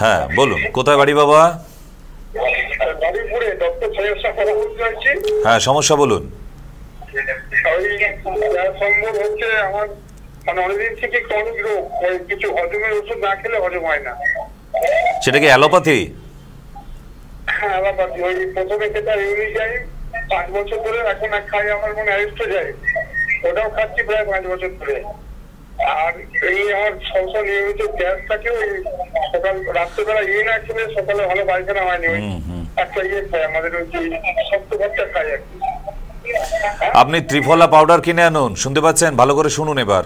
হ্যাঁ বলুন, কোথায় বাড়ি বাবা? হ্যাঁ, সমস্যা বলুন। আমার মানে অনেকদিন থেকে ক্রনিক রোগ, কিছু হজমের ওষুধ না খেলে হজম হয় না। সেটা কি অ্যালোপ্যাথি? হ্যাঁ, অ্যালোপ্যাথি। ওই প্রথমে খেতে ইউনিজাইম 5 বছর ধরে, এখন খাই আমার মনে অ্যারিস্টো যায়, ওটাও খাচ্ছি প্রায় 5 বছর ধরে। আর এই আমার সবসময় নিয়মিত গ্যাস থাকে, ওই সকাল রাত্রেবেলা ইয়ে না খেলে সকালে ভালো পায়খানা হয়নি, একটা ইয়ে খাই, আমাদের ওই যে শক্তভাবটা খাই আর কি। আপনি ত্রিফলা পাউডার কিনে আনুন, শুনতে পাচ্ছেন? ভালো করে শুনুন এবার।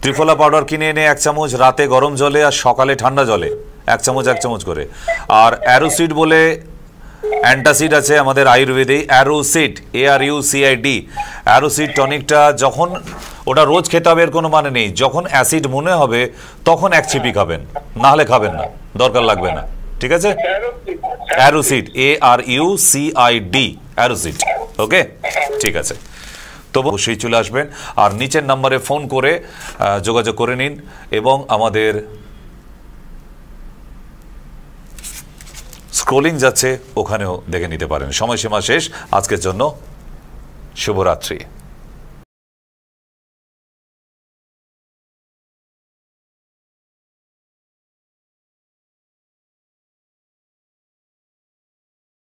ত্রিফলা পাউডার কিনে এনে 1 চামচ রাতে গরম জলে আর সকালে ঠান্ডা জলে 1 চামচ করে। আর অ্যারোসিড বলে অ্যান্টাসিড আছে আমাদের আয়ুর্বেদে, অ্যারোসিড, ARUCID। অ্যারোসিড টনিকটা যখন, ওটা রোজ খেতে হবে এর কোনো মানে নেই, যখন অ্যাসিড মনে হবে তখন 1 চিপি খাবেন, না হলে খাবেন না, দরকার লাগবে না, ঠিক আছে? অ্যারোসিড, ARUCID, অ্যারোসিড। ওকে, ঠিক আছে। তো অবশ্যই চলে আসবেন আর নিচের নাম্বারে ফোন করে যোগাযোগ করে নিন এবং আমাদের স্ক্রোলিং যাচ্ছে, ওখানেও দেখে নিতে পারেন। সময়সীমা শেষ আজকের জন্য। শুভরাত্রি।